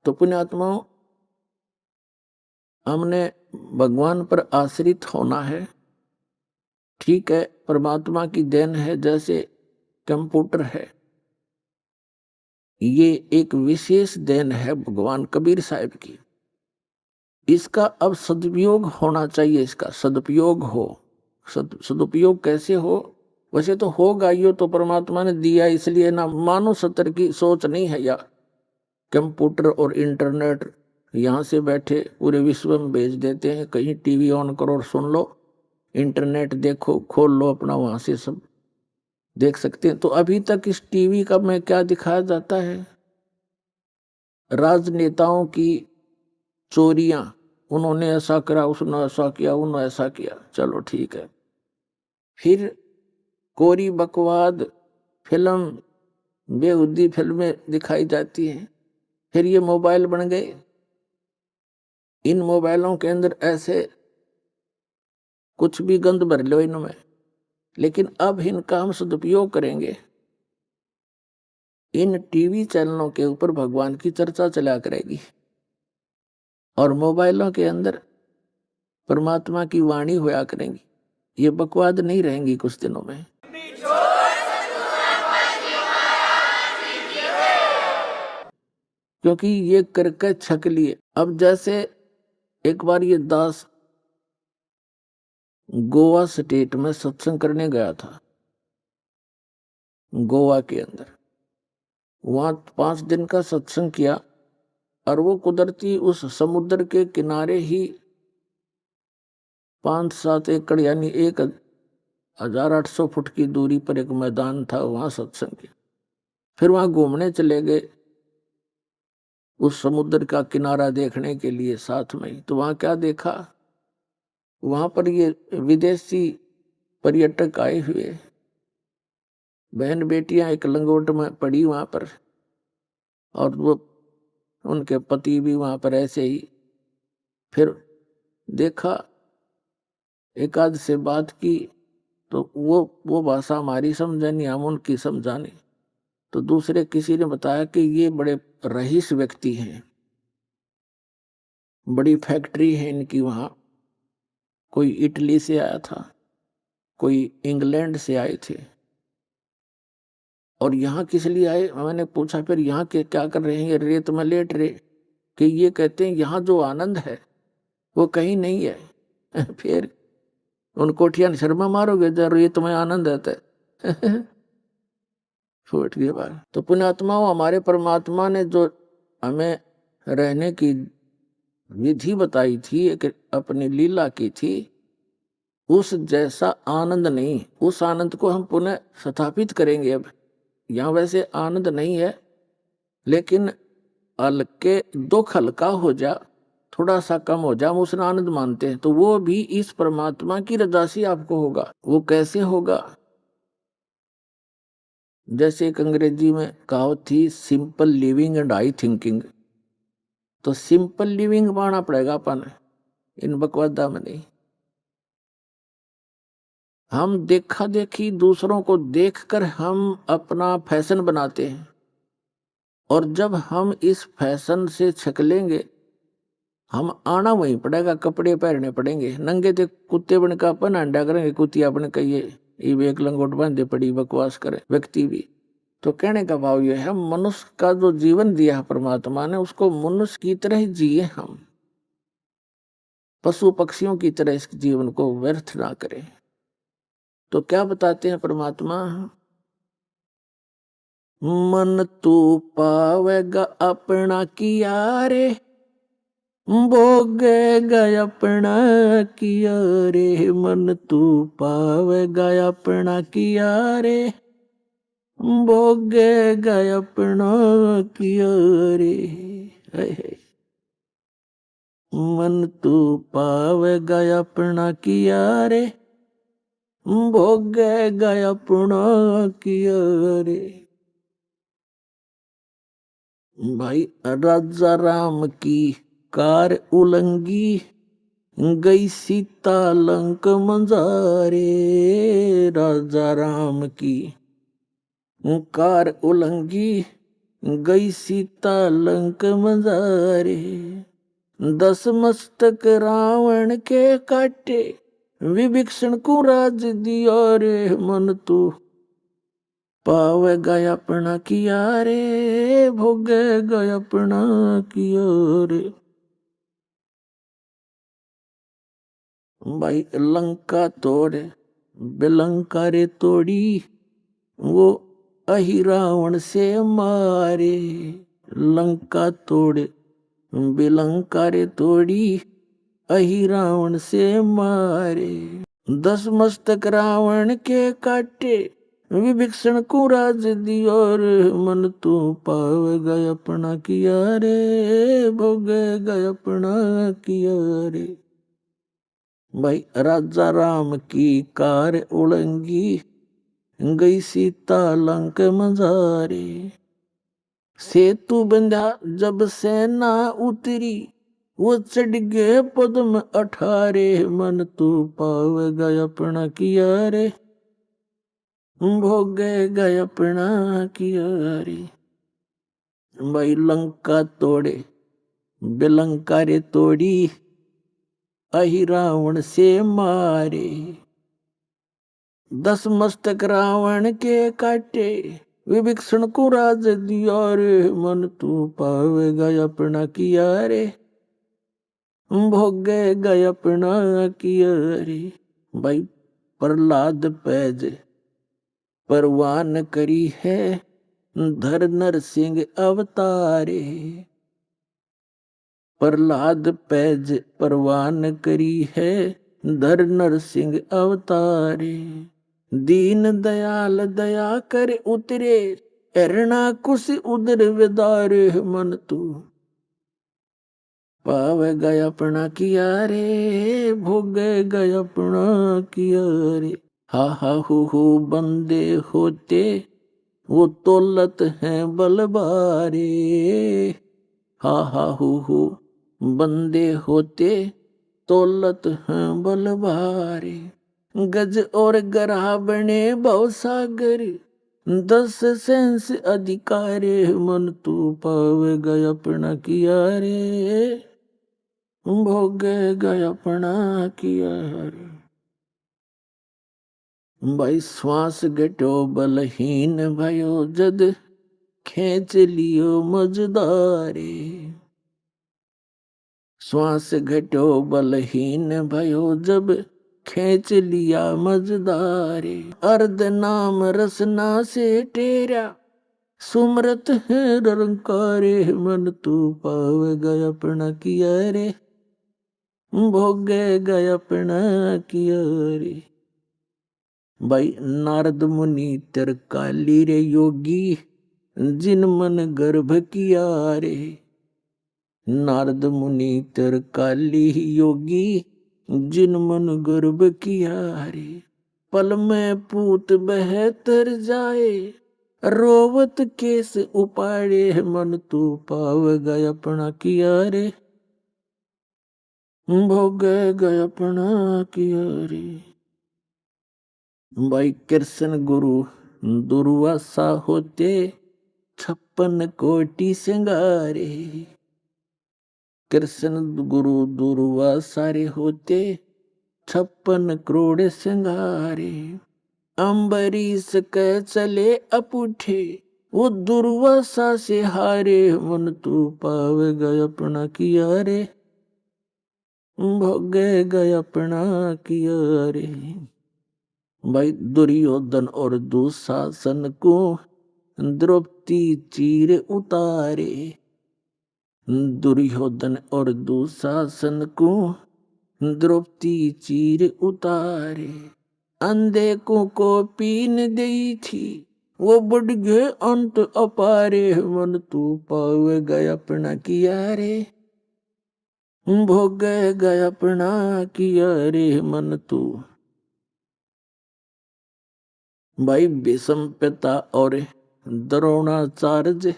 तो पुण्यात्माओं, हमने भगवान पर आश्रित होना है। ठीक है, परमात्मा की देन है, जैसे कंप्यूटर है, ये एक विशेष देन है भगवान कबीर साहब की। इसका अब सदुपयोग होना चाहिए, इसका सदुपयोग हो। सदुपयोग कैसे हो? वैसे तो होगा, ये तो परमात्मा ने दिया, इसलिए ना मानव सत्र की सोच नहीं है। या कंप्यूटर और इंटरनेट यहाँ से बैठे पूरे विश्व में भेज देते हैं, कहीं टीवी ऑन करो और सुन लो, इंटरनेट देखो, खोल लो अपना, वहां से सब देख सकते हैं। तो अभी तक इस टीवी का में क्या दिखाया जाता है? राजनेताओं की चोरियां, उन्होंने ऐसा करा, उसने ऐसा किया, उन्होंने ऐसा किया, चलो ठीक है। फिर कोरी बकवाद फिल्म, बेहुदी फिल्में दिखाई जाती हैं। फिर ये मोबाइल बन गए, इन मोबाइलों के अंदर ऐसे कुछ भी गंद भर लो इनमें, लेकिन अब इनका हम सदुपयोग करेंगे। इन टीवी चैनलों के ऊपर भगवान की चर्चा चला करेगी, और मोबाइलों के अंदर परमात्मा की वाणी होया करेंगी। ये बकवाद नहीं रहेंगी कुछ दिनों में। क्योंकि ये करके छक लिए। अब जैसे एक बार ये दास गोवा स्टेट में सत्संग करने गया था, गोवा के अंदर। वहां 5 दिन का सत्संग किया, और वो कुदरती उस समुद्र के किनारे ही 5-7 एकड़ यानी 1800 फुट की दूरी पर एक मैदान था, वहां सत्संग किया। फिर वहां घूमने चले गए उस समुद्र का किनारा देखने के लिए साथ में ही। तो वहां क्या देखा? वहां पर ये विदेशी पर्यटक आए हुए, बहन बेटियां एक लंगोट में पड़ी वहां पर, और वो उनके पति भी वहां पर ऐसे ही। फिर देखा, एक आध से बात की तो वो भाषा हमारी समझा नहीं, हम उनकी समझा नहीं। तो दूसरे किसी ने बताया कि ये बड़े रईस व्यक्ति हैं, बड़ी फैक्ट्री है इनकी वहां। कोई इटली से आया था, कोई इंग्लैंड से आए थे। और यहाँ किस लिए आए? मैंने पूछा फिर यहाँ के क्या कर रहे हैं? ये रेत में लेट रहे। कि ये कहते हैं यहाँ जो आनंद है वो कहीं नहीं है। फिर उन कोठिया शर्मा मारोगे जब रेत में आनंद आता है। फूट गई बात। तो पुण्यात्माओं, हमारे परमात्मा ने जो हमें रहने की विधि बताई थी, एक अपनी लीला की थी, उस जैसा आनंद नहीं। उस आनंद को हम पुनः स्थापित करेंगे। अब यहाँ वैसे आनंद नहीं है, लेकिन हल्के दुख हल्का हो जा, थोड़ा सा कम हो जा, हम उसने आनंद मानते हैं। तो वो भी इस परमात्मा की रजा से आपको होगा। वो कैसे होगा? जैसे एक अंग्रेजी में कहावत थी, simple living and high thinking. तो सिंपल लिविंग पाना पड़ेगा अपन, इन बकवादा में नहीं। हम देखा देखी दूसरों को देखकर हम अपना फैशन बनाते हैं, और जब हम इस फैशन से छकलेंगे, हम आना वहीं पड़ेगा, कपड़े पहनने पड़ेंगे। नंगे थे कुत्ते बन का अपन अंडा करेंगे, कुतिया अपने कहिए ये एक लंगोट बांधे पड़ी बकवास करे व्यक्ति भी। तो कहने का भाव यह है, मनुष्य का जो जीवन दिया है परमात्मा ने, उसको मनुष्य की तरह ही जिए हम। पशु पक्षियों की तरह इस जीवन को व्यर्थ ना करें। तो क्या बताते हैं परमात्मा? मन तू पावेगा अपना किया रे, भोगेगा अपना किया रे। मन तू पावेगा अपना किया रे, भोगेगा अपना किया रे। मन तू पावेगा अपना किया रे, भोगेगा अपना किया रे। भाई राजा राम की कार उलंगी, गई सीता लंक मंजारे। राजा राम की कार उलंगी, गई सीता लंक मंजारे। 10 मस्तक रावण के काटे, विभीषण को राज दिया रे। मन तू पावेगा अपना किया रे, भोगेगा अपना किया रे। भाई लंका तोड़े बेलंका रे तोड़ी, वो अहि रावण से मारे। लंका तोड़े बेलंका रे तोड़ी, अहि रावण से मारे। 10 मस्तक रावण के काटे, विभीषण को राज दिया रे। मन तू पावेगा अपना किया रे, भोगेगा अपना किया रे। भाई राजा राम की कार उलंगी, गई सीता लंक मंजारे। सेतु बंधा जब सेना उतरी, वो चढ़ गए पद्म 18। मन तू पावेगा अपना किया रे, भोगेगा अपना किया रे। भाई लंका तोड़े बेलंका रे तोड़ी, अहि रावण से मारे। 10 मस्तक रावण के काटे, विभीषण को राज दिया रे। मन तू पावेगा अपना किया रे, भोगेगा अपना किया रे। भाई प्रहलाद पैज परवान करी है, धर नर सिंह अवतारे। प्रहलाद पैज परवान करी है, धर नर सिंह अवतारे। दीन दयाल दया कर उतरे, एरना कुश उदर विदारे। मन तू पावेगा अपना किया रे, भोगेगा अपना किया रे। हा हु बंदे होते, वो तोलत हैं बलबारे। हा हा हु बंदे होते तौलत हैं बल भारे। गज और गराह बने भव सागर 10 सेंस अधिकारे। मन तू पावे गया अपना किया रे भोगे गया अपना किया रे। भाई श्वास घटो बलहीन भयो जद खेच लियो मजदारे। श्वास घटो बलहीन भयो जब खेच लिया मजदारे। अर्ध नाम रसना से टेरा सुमरत है रंकारे। मन तू पावे गया अपना किया रे भोगे गया अपना किया रे। भाई नारद मुनि तरकाली रे योगी जिन मन गर्भ किया रे। नारद मुनि तरकाली योगी जिन मन गर्भ किया रे। पल में पूत बहतर जाए रोवत केस उपाड़े। मन तू पाव गया अपना किया रे भोग गया अपना किया रे। भाई कृष्ण गुरु दुर्वासा होते 56 कोटि सिंगारे। कृष्ण गुरु दुर्वासा रे होते 56 करोड़ सिंगारे। अम्बरीश के चले अपूठे वो दुर्वासा से हारे। मन तू पावे गया अपना किया रे भोगे गया अपना किया रे। भाई दुर्योधन और दुशासन को द्रौपदी चीर उतारे। दुर्योधन और दुशासन को द्रौपदी चीर उतारे। अंधे को पीन गई थी वो बढ़ गए अंत अपारे। मन तू पावे गया अपना किया रे भोग गया अपना किया रे। मन तू भाई भीष्म पिता और द्रोणाचार्य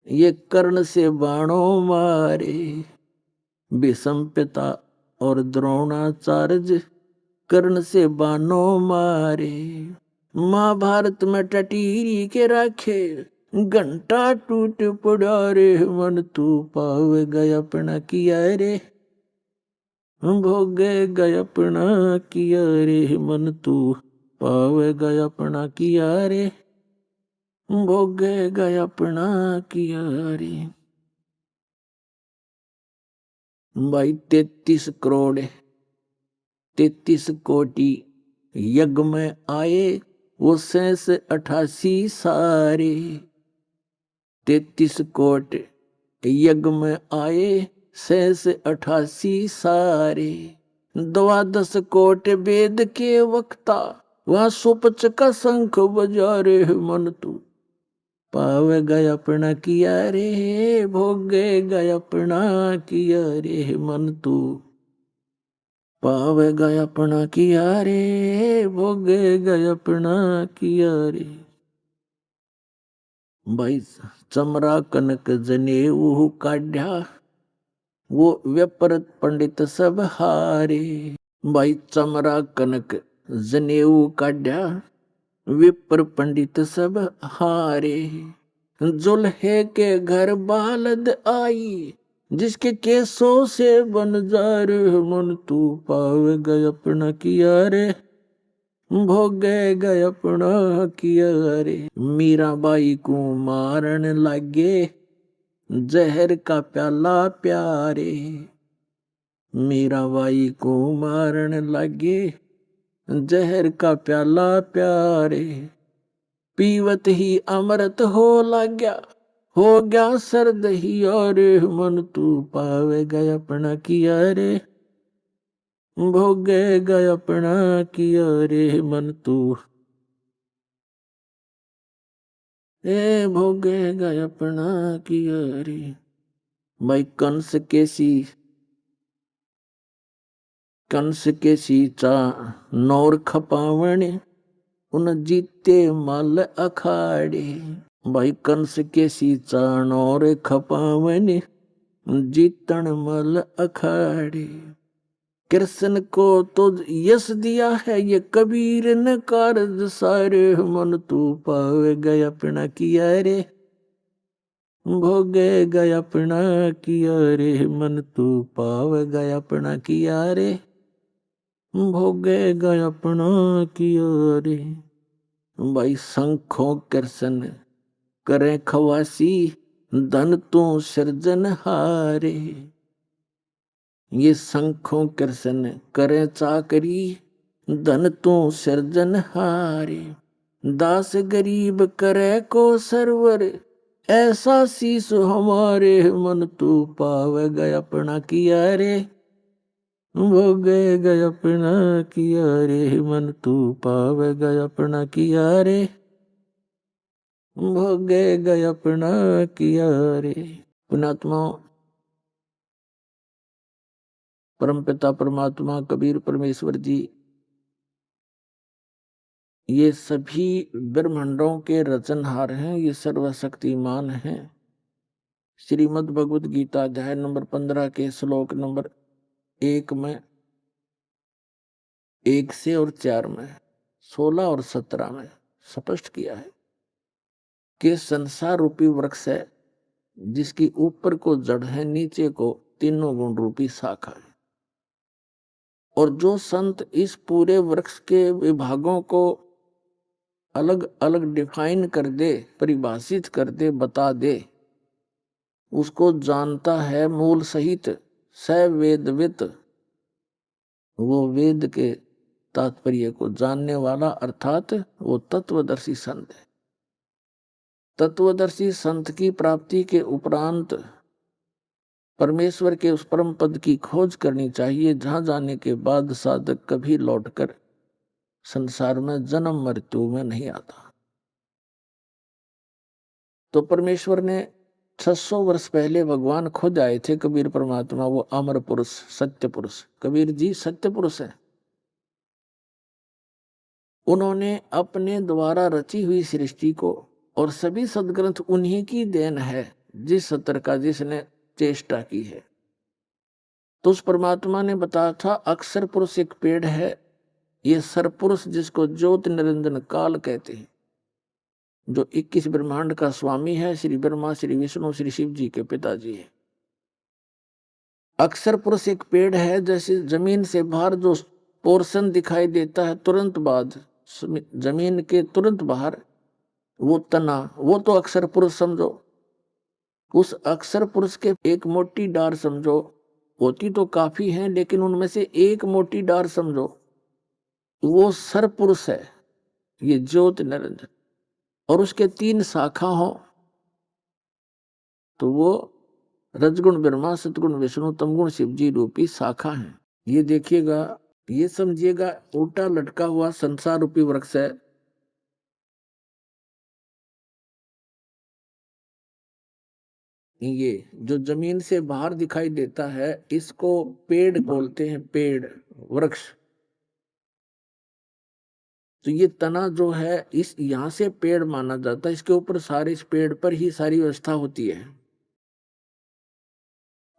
ये कर्ण से बाणों मारे। भीष्म पिता और द्रोणाचार्य कर्ण से बाणों मारे। महाभारत में टटीरी के राखे घंटा टूट पड़ा रे। मन तू पाव गया अपना किया रे भोग गया अपना किया रे। मन तू पाव गया अपना किया रे भोग गया अपना किया रे। भाई 33 करोड़ 33 कोटि यज्ञ में आए वो 88 सारे। 33 कोट यज्ञ में आए 88 सारे। 12 कोट वेद के वक्ता वहां सुपच का शंख बजा रे। मन तू पाव गया अपना किया रे भोगे गया अपना किया रे। मन तू पाव गया अपना किया रे भोगे गया अपना किया रे। भाई चमरा कनक जनेऊ काढ़ा वो व्यपरत पंडित सब हारे। भाई चमरा कनक जनेऊ काढ़ा विप्र पंडित सब हारे। जुल्हे के घर बालद आई जिसके केसों से बन जा रे। मन तू पाव गए अपना किया रे भोगे गए अपना किया रे। मीराबाई को मारन लगे जहर का प्याला प्यारे। मीराबाई को मारन लगे जहर का प्याला प्यारे। पीवत ही अमृत हो गया सर्द ही और। मन तू पावे गया अपना किया रे भोगे गया अपना किया रे। मन तू भोगे गया अपना किया रे। भाई कंस के सीचा नौर खपावण उन जीते मल अखाड़े। भाई कंस के सीचान और खपावन जीतन मल अखाड़े। कृष्ण को तो यश दिया है ये कबीर ने कारज सारे, मन तू पावे गया अपना किया रे, भोगे गया अपना किया रे, मन तू पावे गया अपना किया रे, भोगे गया अपना किया रे। भाई शंखों कृष्ण करें खवासी, धन तू सृजन हारे। ये शंखों कृष्ण करे चाकरी, धन तू सृजन हारे। दास गरीब करे को सरवर, ऐसा शीस हमारे, मन तू पावे गया अपना किया रे, भोगे गया अपना किया रे, मन तू पावे गया अपना किया रे, भोगे गया अपना किया रे। पुणात्मा परमपिता परमात्मा कबीर परमेश्वर जी ये सभी ब्रह्मांडों के रचनहार हैं, ये सर्वशक्तिमान हैं। श्रीमद् भगवद गीता अध्याय नंबर 15 के श्लोक नंबर 1 में 1 से और 4 में 16 और 17 में स्पष्ट किया है कि संसार रूपी वृक्ष है, जिसकी ऊपर को जड़ है, नीचे को तीनों गुण रूपी शाखा है। और जो संत इस पूरे वृक्ष के विभागों को अलग अलग डिफाइन कर दे, परिभाषित कर दे, बता दे, उसको जानता है मूल सहित, स वेदवित, वो वेद के तात्पर्य को जानने वाला, अर्थात वो तत्वदर्शी संत है। तत्वदर्शी संत की प्राप्ति के उपरांत परमेश्वर के उस परम पद की खोज करनी चाहिए, जहां जाने के बाद साधक कभी लौटकर संसार में जन्म मृत्यु में नहीं आता। तो परमेश्वर ने 600 वर्ष पहले भगवान खुद आए थे, कबीर परमात्मा, वो अमर पुरुष, सत्य पुरुष। कबीर जी सत्य पुरुष है। उन्होंने अपने द्वारा रची हुई सृष्टि को, और सभी सदग्रंथ उन्हीं की देन है, जिस सत्र का जिसने चेष्टा की है। तो उस परमात्मा ने बताया था अक्षर पुरुष एक पेड़ है, ये सरपुरुष जिसको ज्योत निरंजन काल कहते हैं, जो 21 ब्रह्मांड का स्वामी है, श्री ब्रह्मा, श्री विष्णु, श्री शिव जी के पिताजी है। अक्षर पुरुष एक पेड़ है, जैसे जमीन से बाहर जो पोर्शन दिखाई देता है, तुरंत बाद जमीन के तुरंत बाहर वो तना, वो तो अक्षर पुरुष समझो। उस अक्षर पुरुष के एक मोटी डार समझो, होती तो काफी है, लेकिन उनमें से एक मोटी डार समझो, वो सरपुरुष है, ये ज्योत निरंजन। और उसके 3 शाखा हो तो वो रजगुण ब्रह्मा, सतगुण विष्णु, तमगुण शिव जी रूपी शाखा है। ये देखिएगा, ये समझिएगा, उल्टा लटका हुआ संसार रूपी वृक्ष है। ये जो जमीन से बाहर दिखाई देता है, इसको पेड़ बोलते हैं, पेड़, वृक्ष। तो ये तना जो है, इस यहां से पेड़ माना जाता है, इसके ऊपर सारे, इस पेड़ पर ही सारी व्यवस्था होती है।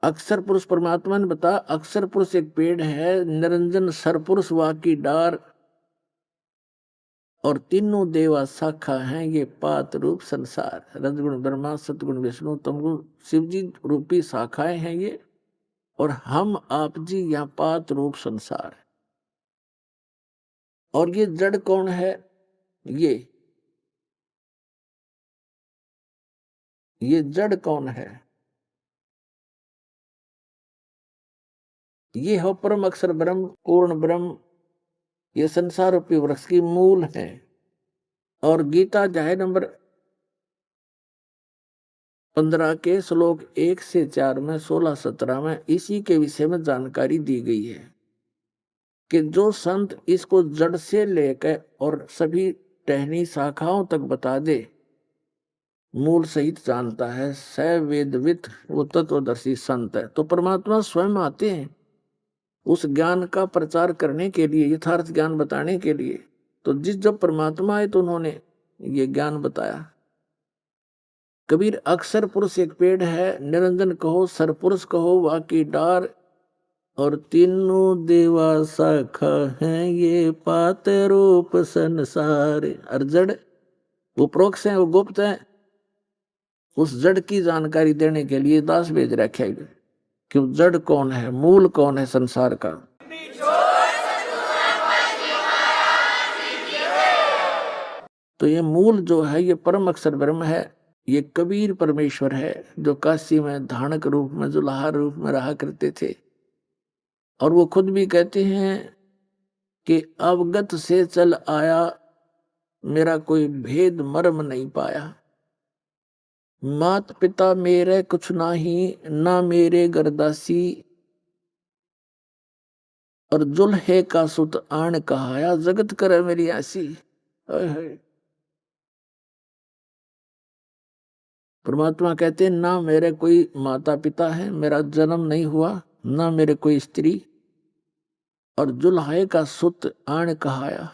अक्षर पुरुष परमात्मा ने बताया, अक्षर पुरुष एक पेड़ है, निरंजन सरपुरुष वा की डार, और तीनों देवा शाखा हैं, ये पात रूप संसार। रजगुण ब्रह्मा, सतगुण विष्णु, तमगुण शिव जी रूपी शाखाएं हैं ये, और हम आप जी यहाँ पात रूप संसार। और ये जड़ कौन है? ये जड़ कौन है? ये हो परम अक्षर ब्रह्म, पूर्ण ब्रह्म। ये संसार रूपी वृक्ष की मूल है। और गीता अध्याय नंबर 15 के श्लोक 1 से 4 में 16-17 में इसी के विषय में जानकारी दी गई है कि जो संत इसको जड़ से लेकर और सभी टहनी शाखाओं तक बता दे, मूल सहित जानता है, स वेदवित, वो तत्वदर्शी संत है। तो परमात्मा स्वयं आते हैं उस ज्ञान का प्रचार करने के लिए, यथार्थ ज्ञान बताने के लिए। तो जब परमात्मा आए तो उन्होंने ये ज्ञान बताया। कबीर अक्सर पुरुष एक पेड़ है, निरंजन कहो सरपुरुष कहो वाकी डार, और तीनों देवा शाखा हैं ये पात रूप संसार। और जड़ वो प्रोक्ष हैं, वो गुप्त हैं। उस जड़ की जानकारी देने के लिए दास भेज रखे हैं कि जड़ कौन है, मूल कौन है संसार का। तो ये मूल जो है ये परम अक्षर ब्रह्म है, ये कबीर परमेश्वर है जो काशी में धानक रूप में जुलाहा रूप में रहा करते थे। और वो खुद भी कहते हैं कि अवगत से चल आया, मेरा कोई भेद मर्म नहीं पाया। मात पिता मेरे कुछ नाही, ना मेरे गरदासी, और जुल्हे का सुत आन कहाया, जगत करे मेरी आसी। परमात्मा कहते हैं ना मेरे कोई माता पिता है, मेरा जन्म नहीं हुआ, ना मेरे कोई स्त्री, और जुल्हे का सुत आन कहाया।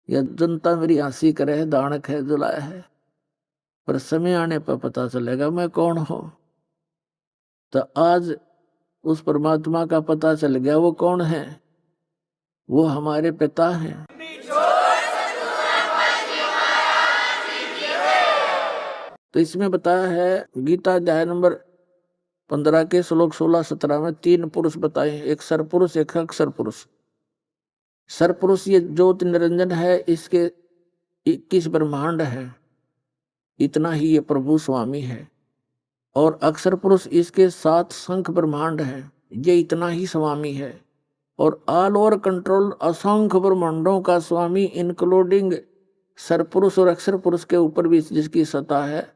यह जनता मेरी हंसी करे, दानक है, जुलाया है, पर समय आने पर पता चलेगा मैं कौन हूं। तो आज उस परमात्मा का पता चल गया वो कौन है, वो हमारे पिता हैं। तो इसमें बताया है गीता अध्याय नंबर 15 के श्लोक 16-17 में 3 पुरुष बताए, एक सरपुरुष एक अक्षर पुरुष। सरपुरुष ये ज्योति निरंजन है, इसके 21 ब्रह्मांड है, इतना ही ये प्रभु स्वामी है। और अक्षर पुरुष इसके 7 शंख ब्रह्मांड है, ये इतना ही स्वामी है। और ऑल ओवर कंट्रोल असंख्य ब्रह्मांडों का स्वामी इंक्लूडिंग सरपुरुष और अक्षर पुरुष के ऊपर भी जिसकी सत्ता है,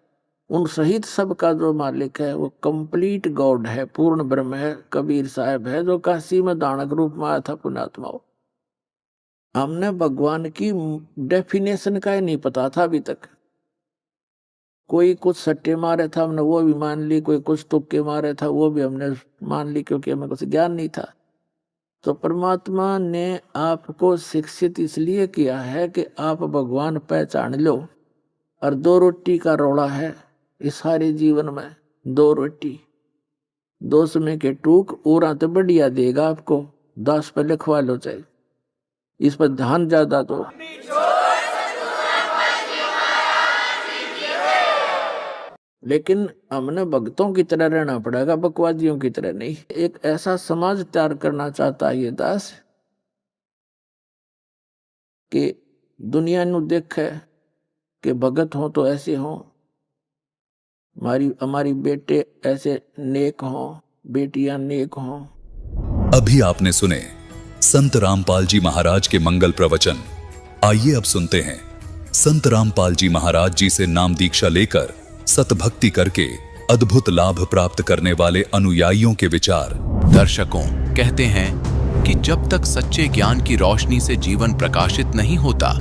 उन सहित सब का जो मालिक है वो कंप्लीट गॉड है, पूर्ण ब्रह्म है, कबीर साहब है जो काशी में दानक रूप में आया था पुण्यात्मा। हमने भगवान की डेफिनेशन का ही नहीं पता था अभी तक। कोई कुछ सट्टे मारे था हमने वो भी मान ली, कोई कुछ तुक्के मारे था वो भी हमने मान ली, क्योंकि हमें कुछ ज्ञान नहीं था। तो परमात्मा ने आपको शिक्षित इसलिए किया है कि आप भगवान पहचान लो। और 2 रोटी का रोड़ा है इस सारे जीवन में, 2 रोटी, 2 समय के टूक, और तो बढ़िया देगा आपको, 10 पे लिखवा लो चाहे, इस पर ध्यान ज्यादा दो। लेकिन हमने भक्तों की तरह रहना पड़ेगा, बकवादियों की तरह नहीं। एक ऐसा समाज तैयार करना चाहता है ये दास कि दुनिया नु देखे कि भगत हो तो ऐसे हो, हमारी बेटे ऐसे नेक हो, बेटियां नेक हो। अभी आपने सुने संत रामपाल जी महाराज के मंगल प्रवचन। आइए अब सुनते हैं संत रामपाल जी महाराज जी से नाम दीक्षा लेकर सतभक्ति करके अद्भुत लाभ प्राप्त करने वाले अनुयायियों के विचार। दर्शकों, कहते हैं कि जब तक सच्चे ज्ञान की रोशनी से जीवन प्रकाशित नहीं होता,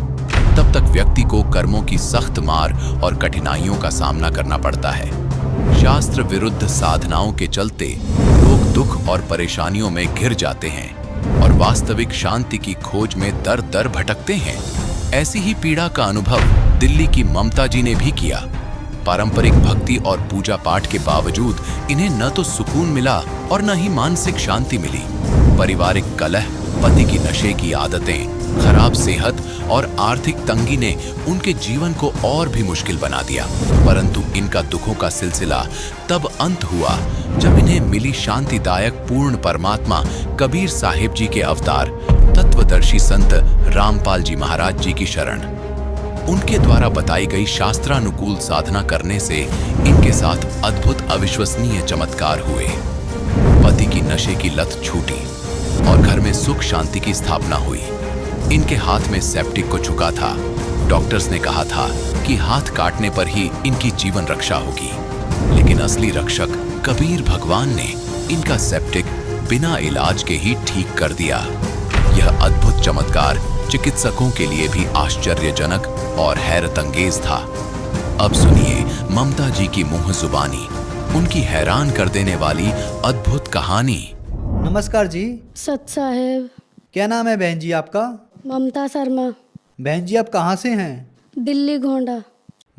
तब तक व्यक्ति को कर्मों की सख्त मार और कठिनाइयों का सामना करना पड़ता है। शास्त्र विरुद्ध साधनाओं के चलते लोग दुख और परेशानियों में घिर जाते हैं और वास्तविक शांति की खोज में दर दर भटकते हैं। ऐसी ही पीड़ा का अनुभव दिल्ली की ममता जी ने भी किया। पारंपरिक भक्ति और पूजा पाठ के बावजूद इन्हें न तो सुकून मिला और न ही मानसिक शांति मिली। पारिवारिक कलह, पति की नशे की आदतें, खराब सेहत और आर्थिक तंगी ने उनके जीवन को और भी मुश्किल बना दिया। परंतु इनका दुखों का सिलसिला तब अंत हुआ जब इन्हें मिली शांतिदायक पूर्ण परमात्मा कबीर साहिब जी के अवतार तत्वदर्शी संत रामपाल जी महाराज जी की शरण। उनके द्वारा बताई गई शास्त्रानुकूल साधना करने से इनके साथ अद्भुत अविश्वसनीय चमत्कार हुए। पति की नशे की लत छूटी और घर में सुख शांति की स्थापना हुई। इनके हाथ में सेप्टिक को चुका था। डॉक्टर्स ने कहा था कि हाथ काटने पर ही इनकी जीवन रक्षा होगी, लेकिन असली रक्षक कबीर भगवान ने इनका सेप्टिक बिना इलाज के ही ठीक कर दिया। यह अद्भुत चमत्कार चिकित्सकों के लिए भी आश्चर्यजनक और हैरतअंगेज था। अब सुनिए ममता जी की मुंह जुबानी, उनकी हैरान कर देने वाली अद्भुत कहानी। नमस्कार जी। सत साहेब। क्या नाम है बहन जी आपका? ममता शर्मा। बहन जी आप कहाँ से हैं? दिल्ली घोंडा।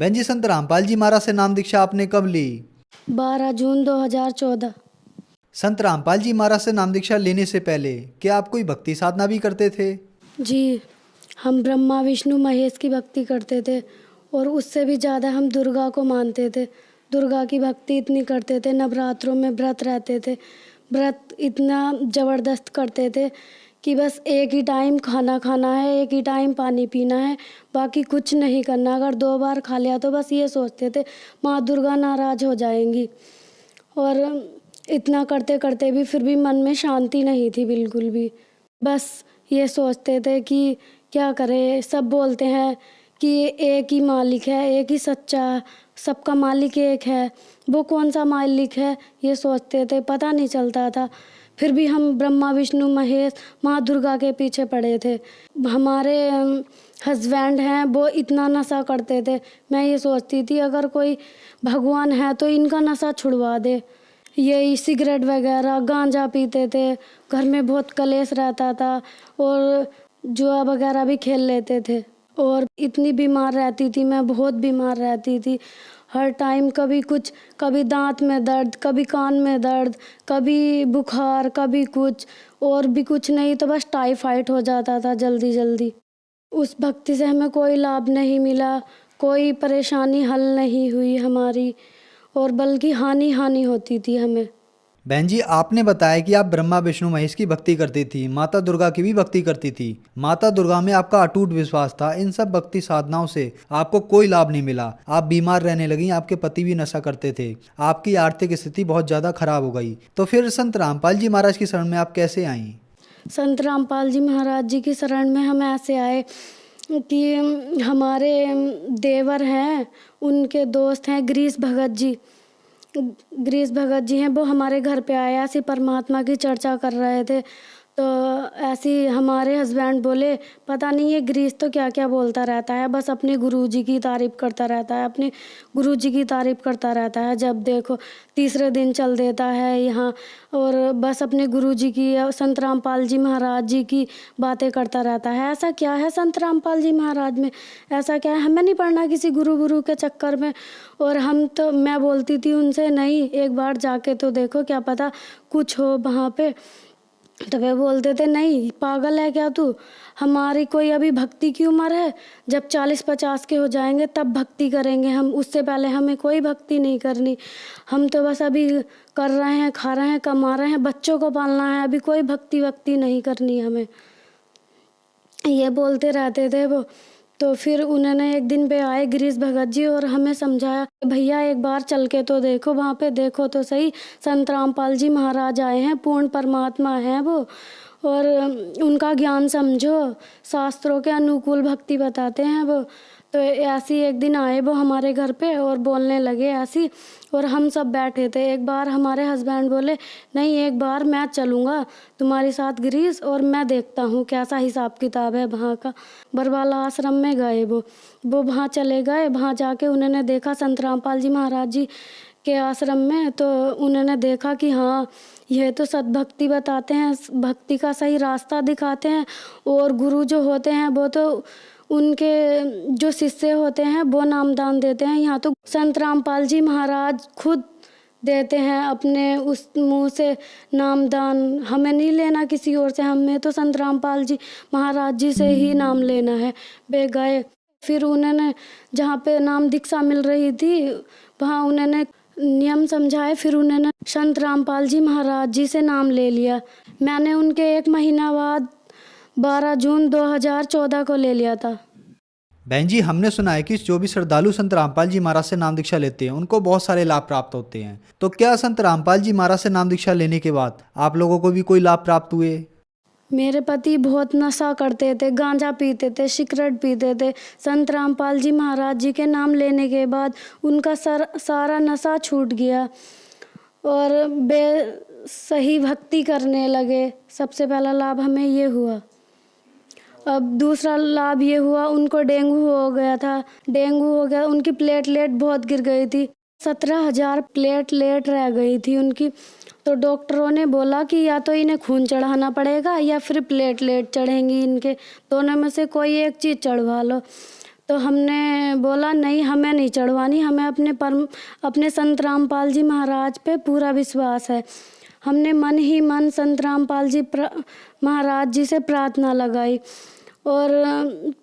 बहन जी, संत रामपाल जी महाराज से नाम दीक्षा आपने कब ली? 12 जून 2014। संत रामपाल जी महाराज से नाम दीक्षा लेने से पहले क्या आप कोई भक्ति साधना भी करते थे? जी, हम ब्रह्मा विष्णु महेश की भक्ति करते थे और उससे भी ज़्यादा हम दुर्गा को मानते थे। दुर्गा की भक्ति इतनी करते थे, नवरात्रों में व्रत रहते थे। व्रत इतना ज़बरदस्त करते थे कि बस एक ही टाइम खाना खाना है, एक ही टाइम पानी पीना है, बाकी कुछ नहीं करना। अगर 2 बार खा लिया तो बस ये सोचते थे माँ दुर्गा नाराज़ हो जाएंगी। और इतना करते करते भी फिर भी मन में शांति नहीं थी बिल्कुल भी। बस ये सोचते थे कि क्या करें, सब बोलते हैं कि एक ही मालिक है, एक ही सच्चा, सबका मालिक एक है, वो कौन सा मालिक है ये सोचते थे, पता नहीं चलता था। फिर भी हम ब्रह्मा विष्णु महेश माँ दुर्गा के पीछे पड़े थे। हमारे हस्बैंड हैं वो इतना नशा करते थे, मैं ये सोचती थी अगर कोई भगवान है तो इनका नशा छुड़वा दे। यही सिगरेट वगैरह गांजा पीते थे, घर में बहुत कलेश रहता था और जुआ वगैरह भी खेल लेते थे। और इतनी बीमार रहती थी मैं, बहुत बीमार रहती थी हर टाइम। कभी कुछ, कभी दांत में दर्द, कभी कान में दर्द, कभी बुखार, कभी कुछ, और भी कुछ नहीं तो बस टाइफाइड हो जाता था जल्दी जल्दी। उस भक्ति से हमें कोई लाभ नहीं मिला, कोई परेशानी हल नहीं हुई हमारी, और बल्कि हानि होती थी हमें। बहन जी, आपने बताया कि आप ब्रह्मा विष्णु महेश की भक्ति करती थी, माता दुर्गा की भी भक्ति करती थी। माता दुर्गा में आपका अटूट विश्वास था। इन सब भक्ति साधनाओं से आपको कोई लाभ नहीं मिला, आप बीमार रहने लगी, आपके पति भी नशा करते थे, आपकी आर्थिक स्थिति बहुत ज़्यादा खराब हो गई। तो फिर संत रामपाल जी महाराज की शरण में आप कैसे आई? संत रामपाल जी महाराज जी की शरण में हम ऐसे आए कि हमारे देवर हैं, उनके दोस्त हैं गिरीश भगत जी हैं, वो हमारे घर पे आए, ऐसी परमात्मा की चर्चा कर रहे थे। तो ऐसी हमारे हस्बैंड बोले पता नहीं ये गिरीश तो क्या क्या बोलता रहता है, बस अपने गुरुजी की तारीफ़ करता रहता है, अपने गुरुजी की तारीफ़ करता रहता है। जब देखो तीसरे दिन चल देता है यहाँ और बस अपने गुरुजी की, संत रामपाल जी महाराज जी की बातें करता रहता है। ऐसा क्या है संत रामपाल जी महाराज में, ऐसा क्या है, हमें नहीं पढ़ना किसी गुरु के चक्कर में। और मैं बोलती थी उनसे नहीं, एक बार जाके तो देखो, क्या पता कुछ हो वहाँ पे। तो वे बोलते थे नहीं पागल है क्या तू, हमारी कोई अभी भक्ति की उम्र है, जब 40-50 के हो जाएंगे तब भक्ति करेंगे हम, उससे पहले हमें कोई भक्ति नहीं करनी। हम तो बस अभी कर रहे हैं, खा रहे हैं, कमा रहे हैं, बच्चों को पालना है, अभी कोई भक्ति नहीं करनी हमें, ये बोलते रहते थे वो। तो फिर उन्होंने एक दिन पे आए गिरीश भगत जी और हमें समझाया भैया एक बार चल के तो देखो, वहाँ पे देखो तो सही, संत रामपाल जी महाराज आए हैं, पूर्ण परमात्मा हैं वो, और उनका ज्ञान समझो, शास्त्रों के अनुकूल भक्ति बताते हैं वो। तो ऐसी एक दिन आए वो हमारे घर पे और बोलने लगे ऐसी, और हम सब बैठे थे। एक बार हमारे हस्बैंड बोले नहीं एक बार मैं चलूँगा तुम्हारे साथ गिरीश, और मैं देखता हूँ कैसा हिसाब किताब है वहाँ का। बरवाला आश्रम में गए वो वहाँ चले गए, वहाँ जाके उन्होंने देखा संत रामपाल जी महाराज जी के आश्रम में। तो उन्होंने देखा कि हाँ ये तो सद्भक्ति बताते हैं, भक्ति का सही रास्ता दिखाते हैं, और गुरु जो होते हैं वो तो उनके जो शिष्य होते हैं वो नामदान देते हैं। यहाँ तो संत रामपाल जी महाराज खुद देते हैं अपने उस मुंह से नामदान, हमें नहीं लेना किसी और से, हमें तो संत रामपाल जी महाराज जी से ही नाम लेना है। वे गए, फिर उन्होंने जहाँ पे नाम दीक्षा मिल रही थी वहाँ उन्होंने नियम समझाए, फिर उन्होंने संत रामपाल जी महाराज जी से नाम ले लिया। मैंने उनके 1 महीना बाद 12 जून 2014 को ले लिया था। बहन जी, हमने सुना है कि जो भी श्रद्धालु संत रामपाल जी महाराज से नाम दीक्षा लेते हैं उनको बहुत सारे लाभ प्राप्त होते हैं। तो क्या संत रामपाल जी महाराज से नाम दीक्षा लेने के बाद आप लोगों को भी कोई लाभ प्राप्त हुए? मेरे पति बहुत नशा करते थे, गांजा पीते थे, सिगरेट पीते थे। संत रामपाल जी महाराज जी के नाम लेने के बाद उनका सारा नशा छूट गया और वे सही भक्ति करने लगे। सबसे पहला लाभ हमें ये हुआ। अब दूसरा लाभ ये हुआ, उनको डेंगू हो गया था। डेंगू हो गया, उनकी प्लेटलेट बहुत गिर गई थी, 17,000 प्लेटलेट रह गई थी उनकी। तो डॉक्टरों ने बोला कि या तो इन्हें खून चढ़ाना पड़ेगा या फिर प्लेटलेट चढ़ेंगी इनके, दोनों में से कोई एक चीज़ चढ़वा लो। तो हमने बोला नहीं, हमें नहीं चढ़वानी, हमें अपने संत रामपाल जी महाराज पे पूरा विश्वास है। हमने मन ही मन संत रामपाल जी महाराज जी से प्रार्थना लगाई और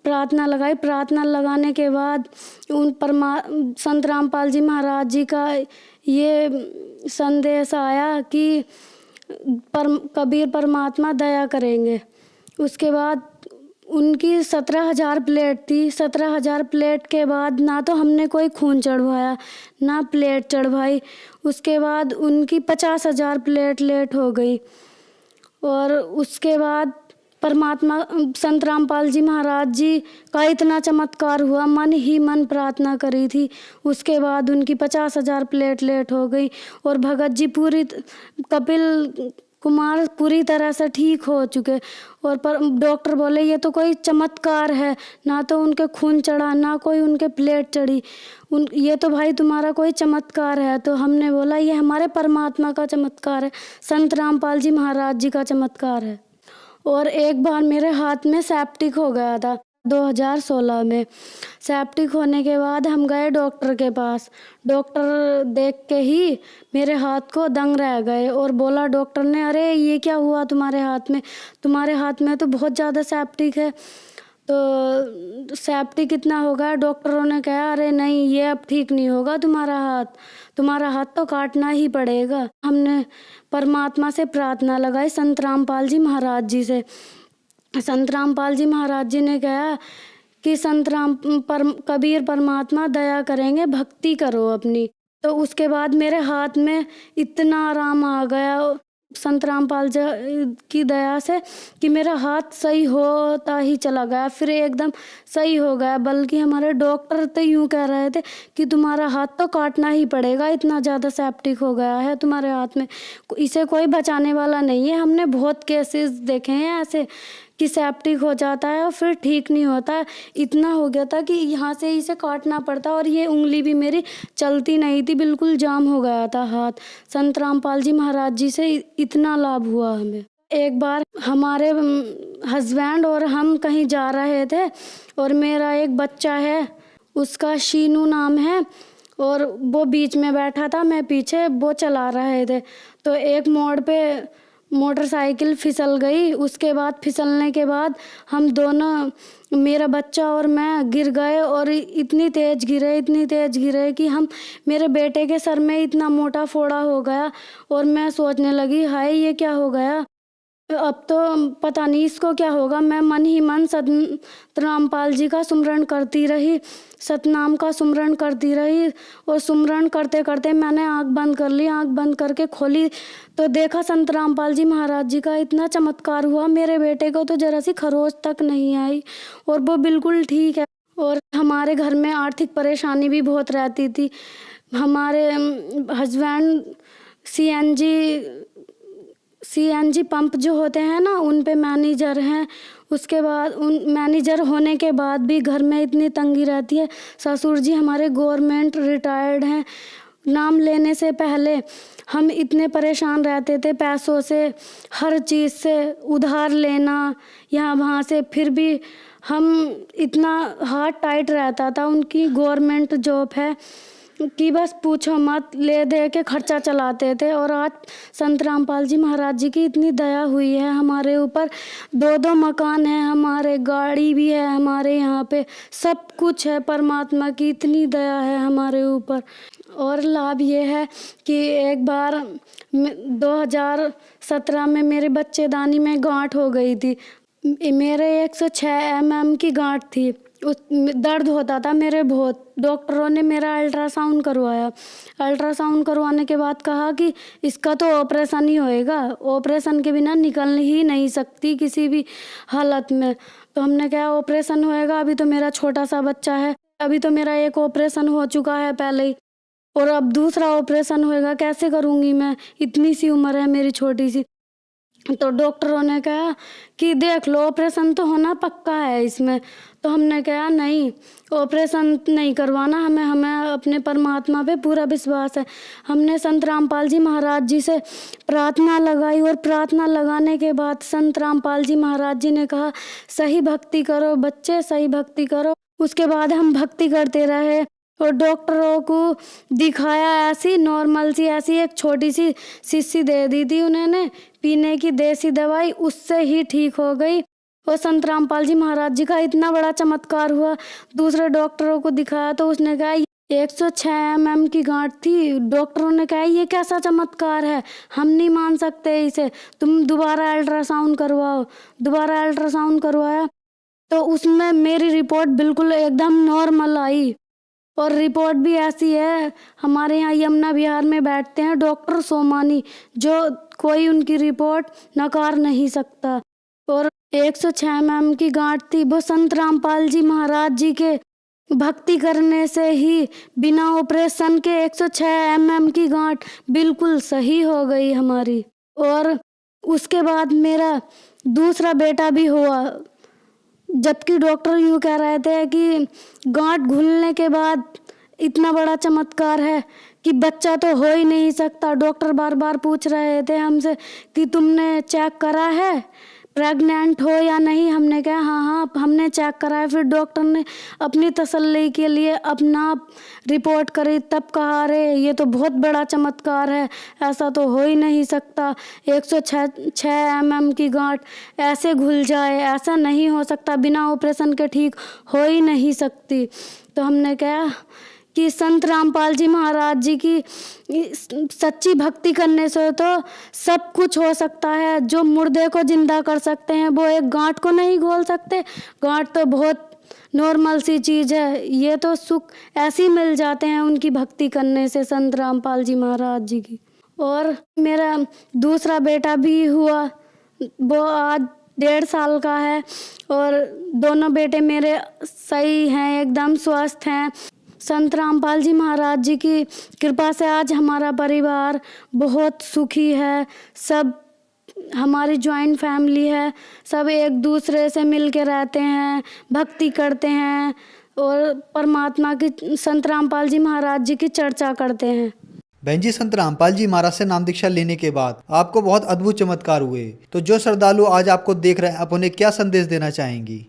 प्रार्थना लगाने के बाद संत रामपाल जी महाराज जी का ये संदेश आया कि कबीर परमात्मा दया करेंगे। उसके बाद उनकी 17,000 प्लेट थी। 17,000 प्लेट के बाद ना तो हमने कोई खून चढ़वाया ना प्लेट चढ़वाई। उसके बाद उनकी 50,000 प्लेट लेट हो गई और उसके बाद परमात्मा संत रामपाल जी महाराज जी का इतना चमत्कार हुआ, मन ही मन प्रार्थना करी थी। उसके बाद उनकी 50,000 प्लेट लेट हो गई और भगत जी कपिल कुमार पूरी तरह से ठीक हो चुके। और डॉक्टर बोले ये तो कोई चमत्कार है, ना तो उनके खून चढ़ा ना कोई उनके प्लेट चढ़ी, ये तो भाई तुम्हारा कोई चमत्कार है। तो हमने बोला ये हमारे परमात्मा का चमत्कार है, संत रामपाल जी महाराज जी का चमत्कार है। और एक बार मेरे हाथ में सेप्टिक हो गया था 2016 में। सेप्टिक होने के बाद हम गए डॉक्टर के पास। डॉक्टर देख के ही मेरे हाथ को दंग रह गए और बोला डॉक्टर ने, अरे ये क्या हुआ तुम्हारे हाथ में तो बहुत ज़्यादा सेप्टिक है। तो सेप्टिक कितना होगा? डॉक्टरों ने कहा अरे नहीं, ये अब ठीक नहीं होगा, तुम्हारा हाथ तो काटना ही पड़ेगा। हमने परमात्मा से प्रार्थना लगाई संत रामपाल जी महाराज जी से। संत रामपाल जी महाराज जी ने कहा कि कबीर परमात्मा दया करेंगे, भक्ति करो अपनी। तो उसके बाद मेरे हाथ में इतना आराम आ गया संत रामपाल जी की दया से कि मेरा हाथ सही होता ही चला गया, फिर एकदम सही हो गया। बल्कि हमारे डॉक्टर तो यूँ कह रहे थे कि तुम्हारा हाथ तो काटना ही पड़ेगा, इतना ज़्यादा सेप्टिक हो गया है तुम्हारे हाथ में, इसे कोई बचाने वाला नहीं है। हमने बहुत केसेस देखे हैं ऐसे कि सेप्टिक हो जाता है और फिर ठीक नहीं होता। इतना हो गया था कि यहाँ से इसे काटना पड़ता और ये उंगली भी मेरी चलती नहीं थी, बिल्कुल जाम हो गया था हाथ। संत रामपाल जी महाराज जी से इतना लाभ हुआ हमें। एक बार हमारे हस्बैंड और हम कहीं जा रहे थे और मेरा एक बच्चा है, उसका शीनू नाम है, और वो बीच में बैठा था, मैं पीछे, वो चला रहे थे। तो एक मोड़ पे मोटरसाइकिल फिसल गई। उसके बाद फिसलने के बाद हम दोनों, मेरा बच्चा और मैं, गिर गए और इतनी तेज़ गिरे कि मेरे बेटे के सर में इतना मोटा फोड़ा हो गया। और मैं सोचने लगी हाय ये क्या हो गया, अब तो पता नहीं इसको क्या होगा। मैं मन ही मन संत रामपाल जी का सुमरण करती रही, सतनाम का सुमरण करती रही। और सुमरण करते करते मैंने आँख बंद कर ली। आँख बंद करके खोली तो देखा संत रामपाल जी महाराज जी का इतना चमत्कार हुआ। मेरे बेटे को तो जरा सी खरोच तक नहीं आई और वो बिल्कुल ठीक है। और हमारे घर में आर्थिक परेशानी भी बहुत रहती थी। हमारे हस्बैंड CNG पंप जो होते हैं ना, उन पे मैनेजर हैं। उसके बाद मैनेजर होने के बाद भी घर में इतनी तंगी रहती है। ससुर जी हमारे गवर्नमेंट रिटायर्ड हैं। नाम लेने से पहले हम इतने परेशान रहते थे पैसों से, हर चीज़ से उधार लेना यहाँ वहाँ से, फिर भी हम इतना हाथ टाइट रहता था। उनकी गवर्नमेंट जॉब है कि बस पूछो मत, ले दे के खर्चा चलाते थे। और आज संत रामपाल जी महाराज जी की इतनी दया हुई है हमारे ऊपर। 2 मकान हैं हमारे, गाड़ी भी है हमारे, यहाँ पे सब कुछ है। परमात्मा की इतनी दया है हमारे ऊपर। और लाभ ये है कि एक बार 2017 में मेरे बच्चेदानी में गांठ हो गई थी। मेरे 106 mm की गांठ थी। दर्द होता था मेरे बहुत। डॉक्टरों ने मेरा अल्ट्रासाउंड करवाया। अल्ट्रासाउंड करवाने के बाद कहा कि इसका तो ऑपरेशन ही होएगा, ऑपरेशन के बिना निकल ही नहीं सकती किसी भी हालत में। तो हमने कहा ऑपरेशन होएगा, अभी तो मेरा छोटा सा बच्चा है, अभी तो मेरा एक ऑपरेशन हो चुका है पहले ही, और अब दूसरा ऑपरेशन होएगा, कैसे करूँगी मैं, इतनी सी उम्र है मेरी छोटी सी। तो डॉक्टरों ने कहा कि देख लो ऑपरेशन तो होना पक्का है इसमें। तो हमने कहा नहीं, ऑपरेशन नहीं करवाना, हमें अपने परमात्मा पे पूरा विश्वास है। हमने संत रामपाल जी महाराज जी से प्रार्थना लगाई और प्रार्थना लगाने के बाद संत रामपाल जी महाराज जी ने कहा सही भक्ति करो बच्चे, सही भक्ति करो। उसके बाद हम भक्ति करते रहे और डॉक्टरों को दिखाया, ऐसी नॉर्मल सी ऐसी एक छोटी सी शीशी दे दी थी उन्होंने पीने की देसी दवाई, उससे ही ठीक हो गई। और संत रामपाल जी महाराज जी का इतना बड़ा चमत्कार हुआ। दूसरे डॉक्टरों को दिखाया तो उसने कहा 106 mm की गांठ थी। डॉक्टरों ने कहा ये कैसा चमत्कार है, हम नहीं मान सकते इसे, तुम दोबारा अल्ट्रासाउंड करवाओ। दोबारा अल्ट्रासाउंड करवाया तो उसमें मेरी रिपोर्ट बिल्कुल एकदम नॉर्मल आई। और रिपोर्ट भी ऐसी है, हमारे यहाँ यमुना विहार में बैठते हैं डॉक्टर सोमानी, जो कोई उनकी रिपोर्ट नकार नहीं सकता। और 106 mm की गांठ थी, वो संत रामपाल जी महाराज जी के भक्ति करने से ही बिना ऑपरेशन के 106 mm की गांठ बिल्कुल सही हो गई हमारी। और उसके बाद मेरा दूसरा बेटा भी हुआ, जबकि डॉक्टर यूँ कह रहे थे कि गांठ घुलने के बाद इतना बड़ा चमत्कार है कि बच्चा तो हो ही नहीं सकता। डॉक्टर बार बार पूछ रहे थे हमसे कि तुमने चेक करा है प्रेग्नेंट हो या नहीं। हमने कहा हाँ हमने चेक कराया। फिर डॉक्टर ने अपनी तसल्ली के लिए अपना रिपोर्ट करी, तब कहा अरे ये तो बहुत बड़ा चमत्कार है, ऐसा तो हो ही नहीं सकता, 106 mm की गांठ ऐसे घुल जाए, ऐसा नहीं हो सकता, बिना ऑपरेशन के ठीक हो ही नहीं सकती। तो हमने कहा कि संत रामपाल जी महाराज जी की सच्ची भक्ति करने से तो सब कुछ हो सकता है। जो मुर्दे को जिंदा कर सकते हैं वो एक गांठ को नहीं घोल सकते। गांठ तो बहुत नॉर्मल सी चीज़ है, ये तो सुख ऐसे ही मिल जाते हैं उनकी भक्ति करने से, संत रामपाल जी महाराज जी की। और मेरा दूसरा बेटा भी हुआ, वो आज 1.5 साल का है और दोनों बेटे मेरे सही हैं, एकदम स्वस्थ हैं। संत रामपाल जी महाराज जी की कृपा से आज हमारा परिवार बहुत सुखी है। सब हमारी जॉइंट फैमिली है, सब एक दूसरे से मिल के रहते हैं, भक्ति करते हैं और परमात्मा की, संत रामपाल जी महाराज जी की चर्चा करते हैं। बहन जी, संत रामपाल जी महाराज से नाम दीक्षा लेने के बाद आपको बहुत अद्भुत चमत्कार हुए, तो जो श्रद्धालु आज आपको देख रहे हैं आप उन्हें क्या संदेश देना चाहेंगी?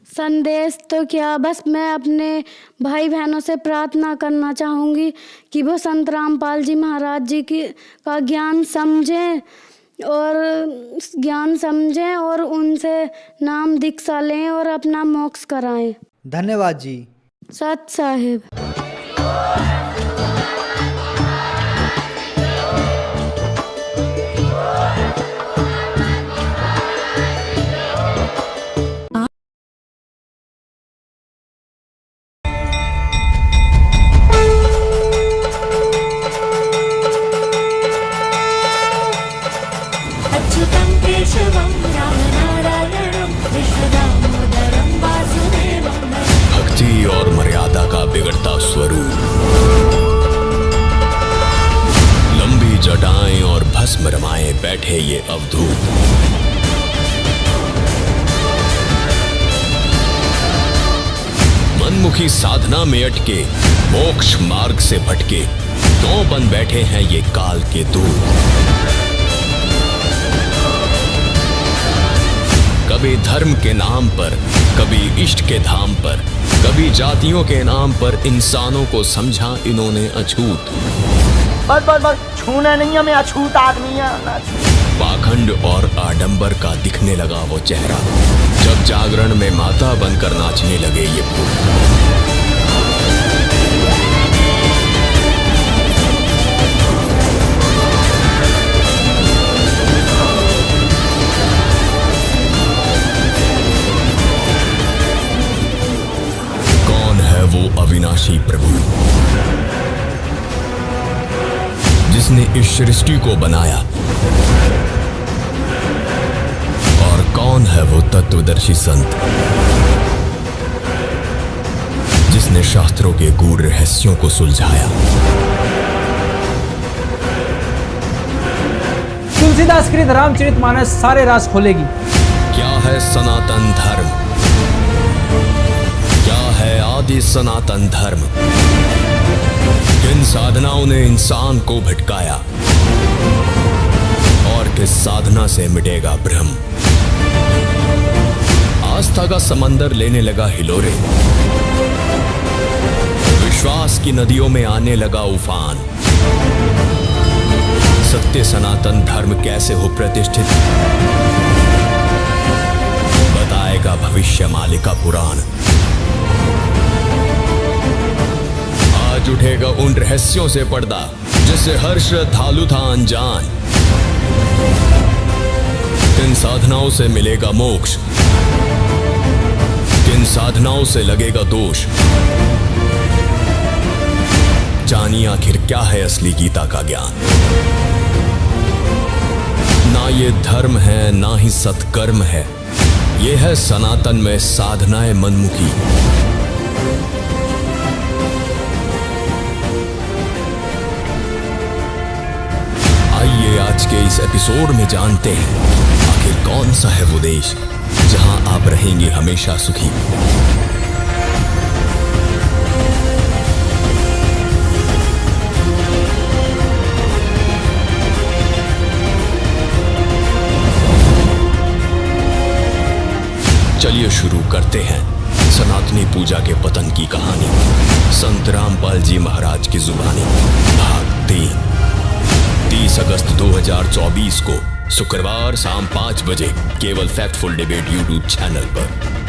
संदेश तो क्या, बस मैं अपने भाई बहनों से प्रार्थना करना चाहूँगी कि वो संत रामपाल जी महाराज जी का ज्ञान समझें और उनसे नाम दीक्षा लें और अपना मोक्ष कराएं। धन्यवाद जी। सत साहिब। अच्युतं केशवं रामनारायणं कृष्णदामोदरं वासुदेवं। भक्ति और मर्यादा का बिगड़ता स्वरूप, लंबी जटाएं और भस्म रमाए बैठे ये अवधूत, मनमुखी साधना में अटके मोक्ष मार्ग से भटके क्यों बन बैठे हैं ये काल के दूत। कभी धर्म के नाम पर, कभी इष्ट के धाम पर, कभी जातियों के नाम पर इंसानों को समझा इन्होंने अछूत। बस छूना नहीं है, मैं अछूत आदमी है। पाखंड और आडंबर का दिखने लगा वो चेहरा जब जागरण में माता बनकर नाचने लगे ये भूत। वो अविनाशी प्रभु जिसने इस सृष्टि को बनाया, और कौन है वो तत्वदर्शी संत जिसने शास्त्रों के गूढ़ रहस्यों को सुलझाया। तुलसीदास कृत रामचरितमानस सारे राज खोलेगी। क्या है सनातन धर्म, है आदि सनातन धर्म, किन साधनाओं ने इंसान को भटकाया और किस साधना से मिटेगा भ्रम। आस्था का समंदर लेने लगा हिलोरे, विश्वास की नदियों में आने लगा उफान। सत्य सनातन धर्म कैसे हो प्रतिष्ठित, बताएगा भविष्य मालिका पुराण। आज उठेगा उन रहस्यों से पर्दा जिससे हर श्रद्धालु था अनजान। किन साधनाओं से मिलेगा मोक्ष, किन साधनाओं से लगेगा दोष, जानिए आखिर क्या है असली गीता का ज्ञान। ना ये धर्म है ना ही सत्कर्म है, ये है सनातन में साधनाएं मनमुखी। आइए आज के इस एपिसोड में जानते हैं आखिर कौन सा है वो देश जहां आप रहेंगे हमेशा सुखी। चलिए शुरू करते हैं सनातनी पूजा के पतन की कहानी। संत रामपाल जी महाराज की जुबानी, भाग 30 अगस्त 2024 को शुक्रवार शाम 5 बजे केवल फैक्टफुल डिबेट यूट्यूब चैनल पर।